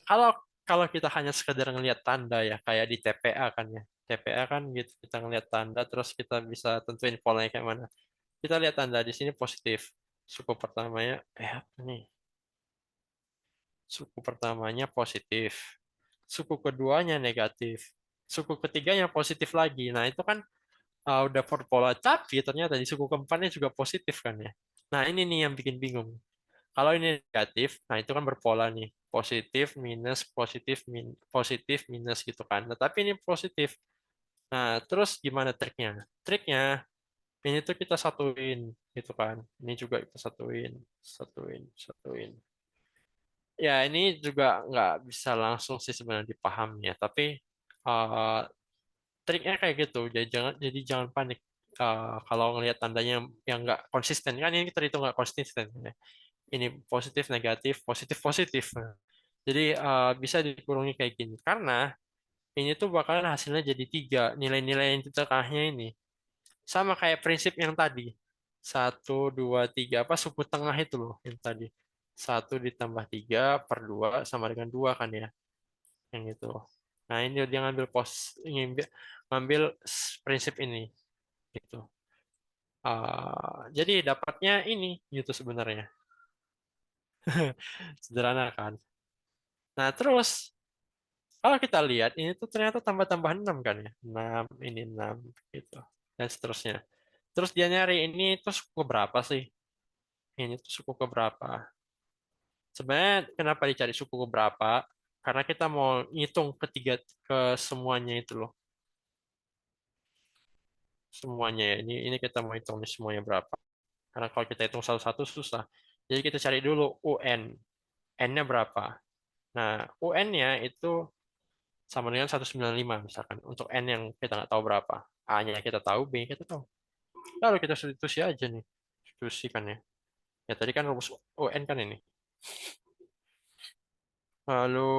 A: kalau kalau kita hanya sekedar ngelihat tanda ya, kayak di TPA kan ya. TPA kan gitu, kita ngelihat tanda terus kita bisa tentuin polanya kayak mana. Kita lihat tanda di sini positif. Suku pertamanya, apa nih? Suku pertamanya positif. Suku keduanya negatif. Suku ketiganya positif lagi. Nah, itu kan udah berpola, tapi ternyata di suku keempatnya juga positif kan ya. Nah, ini nih yang bikin bingung. Kalau ini negatif, nah itu kan berpola nih. Positif minus gitu kan. Nah, tapi ini positif. Nah, terus gimana triknya? Triknya ini tuh kita satuin gitu kan. Ini juga kita satuin, satuin, satuin. Ya, ini juga nggak bisa langsung sih sebenarnya dipahami ya. Tapi uh, triknya kayak gitu. Jadi jangan panik kalau ngelihat tandanya yang nggak konsisten. Kan ini terhitung nggak konsisten ya. Ini positif, negatif, positif, positif. Nah, jadi bisa dikurungi kayak gini. Karena ini tuh bakalan hasilnya jadi 3. Nilai-nilai yang di tengahnya ini. Sama kayak prinsip yang tadi. 1, 2, 3. Apa suku tengah itu loh yang tadi. 1 ditambah 3 per 2 sama dengan 2 kan ya. Yang itu. Nah ini dia ngambil prinsip ini. Gitu. Jadi dapatnya ini gitu sebenarnya. Sederhana kan. Nah terus kalau kita lihat, ini tuh ternyata tambah-tambah 6 kan ya. 6 ini 6 gitu. Dan seterusnya. Terus dia nyari, ini tuh suku berapa sih? Ini tuh suku keberapa? Sebenarnya kenapa dicari suku keberapa? Karena kita mau ngitung ke semuanya itu loh. Semuanya ya. Ini kita mau hitung nih semuanya berapa. Karena kalau kita hitung satu-satu susah. Jadi kita cari dulu UN. N-nya berapa? Nah, UN-nya itu sama dengan 195 misalkan. Untuk N yang kita nggak tahu berapa. A-nya kita tahu, B-nya kita tahu. Lalu kita substitusi aja nih. Substitusi kan ya. Ya tadi kan rumus UN kan ini. Lalu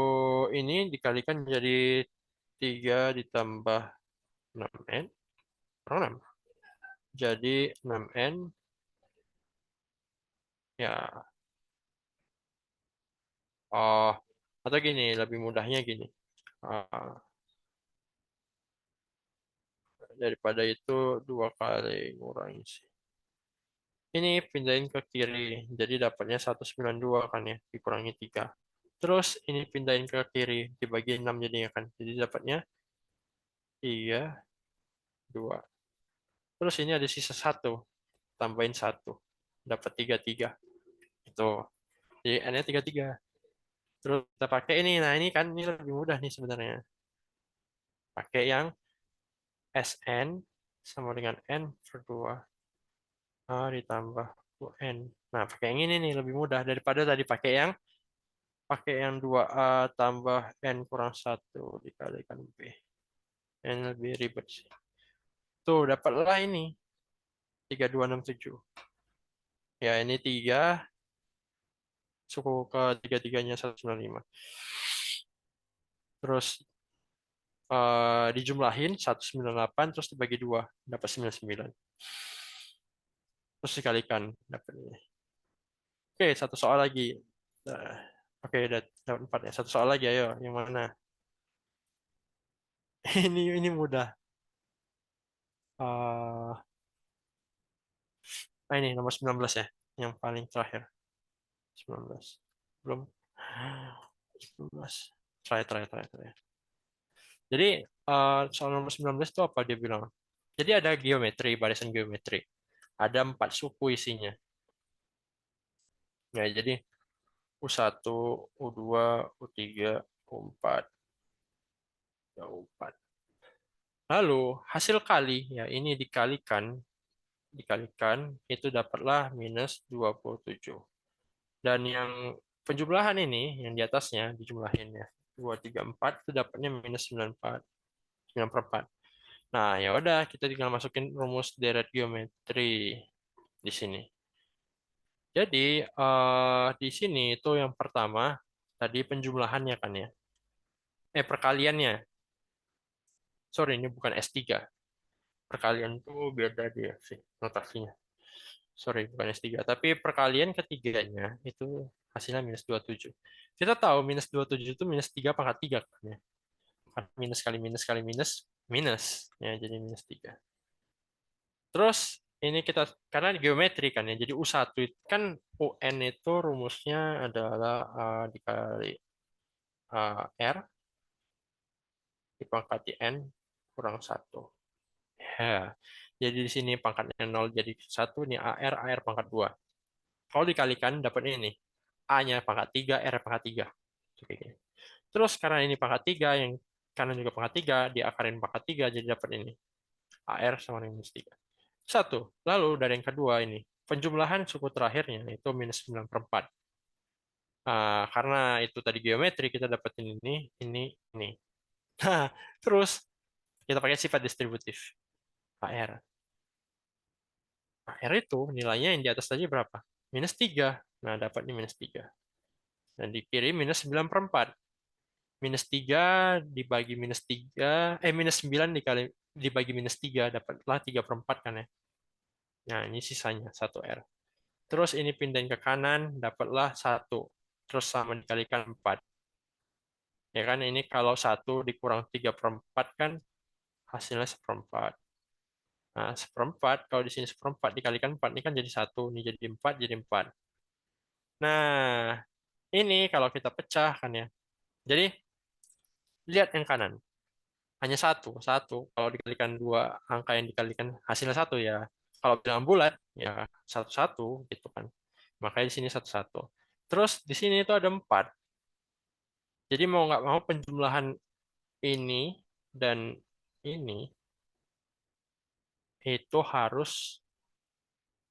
A: ini dikalikan jadi 3 ditambah 6N. Kurang 6. Jadi 6N ya. Oh, atau gini, lebih mudahnya gini. Ah, daripada itu 2 kali ngurangi sih. Ini pindahin ke kiri. Jadi dapatnya 192 kan ya. Dikurangi 3. Terus ini pindahin ke kiri. Dibagi 6 jadinya kan. Jadi dapatnya 3, 2. Terus ini ada sisa 1. tambahin 1. Dapat 33. Itu. Jadi N-nya 33. Terus kita pakai ini. Nah, ini kan ini lebih mudah nih sebenarnya. Pakai yang Sn sama dengan N per 2 A ditambah UN. Nah, pakai yang ini nih lebih mudah daripada tadi pakai yang 2A tambah N kurang 1 dikalikan B. Ini lebih ribet sih. Tuh, dapatlah ini. 3267. Ya, ini 3 suku ke tiga-tiganya 195. Terus dijumlahin 198 terus dibagi 2 dapat 99. Terus dikalikan dapat ini. Oke, satu soal lagi. Nah, oke, dapat 4 ya. Satu soal lagi ayo, yang mana? Ini mudah. Eh ini nomor 19 ya, yang paling terakhir. 19. Belum. 19. Terakhir. Jadi soal nomor 19 itu apa dia bilang? Jadi ada geometri, barisan geometri. Ada 4 suku isinya. Ya, jadi U1, U2, U3, U4, ya U4. Lalu hasil kali, ya ini dikalikan, itu dapatlah minus 27. Dan yang penjumlahan ini, yang di atasnya, dijumlahin ya. 2, 3, 4, itu dapatnya minus 94. 9 per 4. Nah, ya udah kita tinggal masukin rumus deret geometri di sini. Jadi di sini itu yang pertama tadi penjumlahannya kan ya. Perkaliannya. Sorry, ini bukan S3. Perkalian itu beda dia sih notasinya. Sorry, bukan S3. Tapi perkalian ketiganya itu hasilnya minus 27. Kita tahu minus 27 itu minus 3 pangkat 3 kan ya. Minus kali minus, minus. Ya, jadi minus 3. Terus ini kita karena geometri kan ya, jadi U1 itu kan UN itu rumusnya adalah A dikali R dipangkati N kurang 1. Ya. Jadi di sini pangkatnya 0 jadi 1, ini AR pangkat 2. Kalau dikalikan dapat ini. A-nya pangkat 3, R pangkat 3. Oke. Terus karena ini pangkat 3, yang kanan juga pangkat 3, diakarin pangkat 3, jadi dapat ini. AR sama dengan minus 3. Satu. Lalu dari yang kedua ini, penjumlahan suku terakhirnya itu minus 9 per 4. Karena itu tadi geometri, kita dapetin ini. Nah, terus kita pakai sifat distributif. AR. AR itu nilainya yang di atas tadi berapa? Minus 3. Nah, dapat di minus 3. Dan di kiri minus 9 per 4. Minus 3 dibagi minus 3, minus 9 dibagi minus 3, dapatlah 3 per 4 kan ya. Nah, ini sisanya 1R. Terus ini pindahin ke kanan, dapatlah 1. Terus sama dikalikan 4. Ya kan, ini kalau 1 dikurang 3 per 4 kan hasilnya seperempat. Nah, seperempat, kalau di sini seperempat dikalikan 4, ini kan jadi 1. Ini jadi 4, jadi 4. Nah, ini kalau kita pecah kan ya. Jadi, lihat yang kanan. Hanya satu. Kalau dikalikan 2, angka yang dikalikan hasilnya 1 ya. Kalau bilang bulat, ya 1-1 gitu kan. Makanya di sini 1-1. Terus di sini itu ada 4. Jadi mau nggak mau penjumlahan ini dan ini itu harus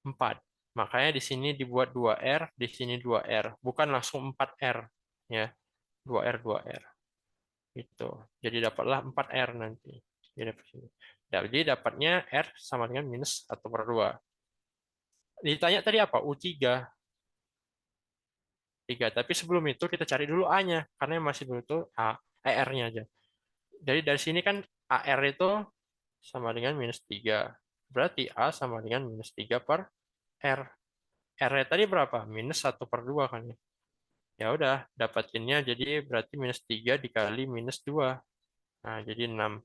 A: 4. Makanya di sini dibuat 2R, di sini 2R. Bukan langsung 4R. Ya, 2R, 2R. Itu. Jadi dapatlah 4R nanti. Jadi dapatnya R sama dengan minus 1/2. Ditanya tadi apa? U3. 3. Tapi sebelum itu kita cari dulu A-nya. Karena yang masih dulu itu R-nya aja. Jadi dari sini kan AR itu sama dengan minus 3. Berarti A sama dengan minus 3 per R. R-nya tadi berapa? Minus 1/2 kan ya. Ya udah, dapatinnya jadi berarti minus 3 dikali minus 2. Nah, jadi 6.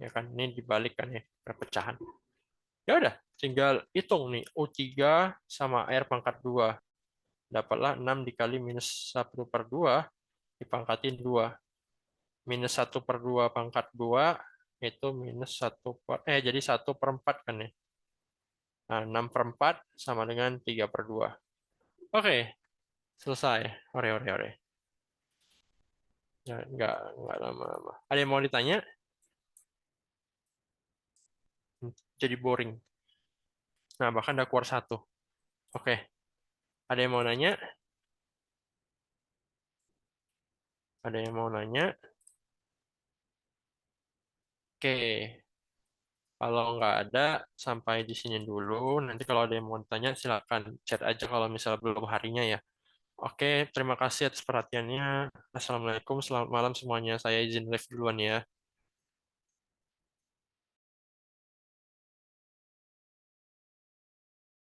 A: Ya kan, ini dibalikkan ya, perpecahan. Ya udah, tinggal hitung nih. U3 sama R pangkat 2. Dapatlah 6 dikali minus 1/2 dipangkatin 2. Minus 1/2 pangkat 2 itu minus 1 per, jadi 1/4 kan ya. Nah, 6 per 4 sama dengan 3 per 2. Oke, selesai. Ore, ore, ore. Ya, nggak lama-lama. Ada yang mau ditanya? Jadi boring. Nah, bahkan udah keluar satu. Oke, ada yang mau nanya? Ada yang mau nanya? Oke, kalau nggak ada, sampai di sini dulu. Nanti kalau ada yang mau tanya, silakan chat aja kalau misalnya belum harinya ya. Oke, terima kasih atas perhatiannya. Assalamualaikum, selamat malam semuanya. Saya izin live duluan ya.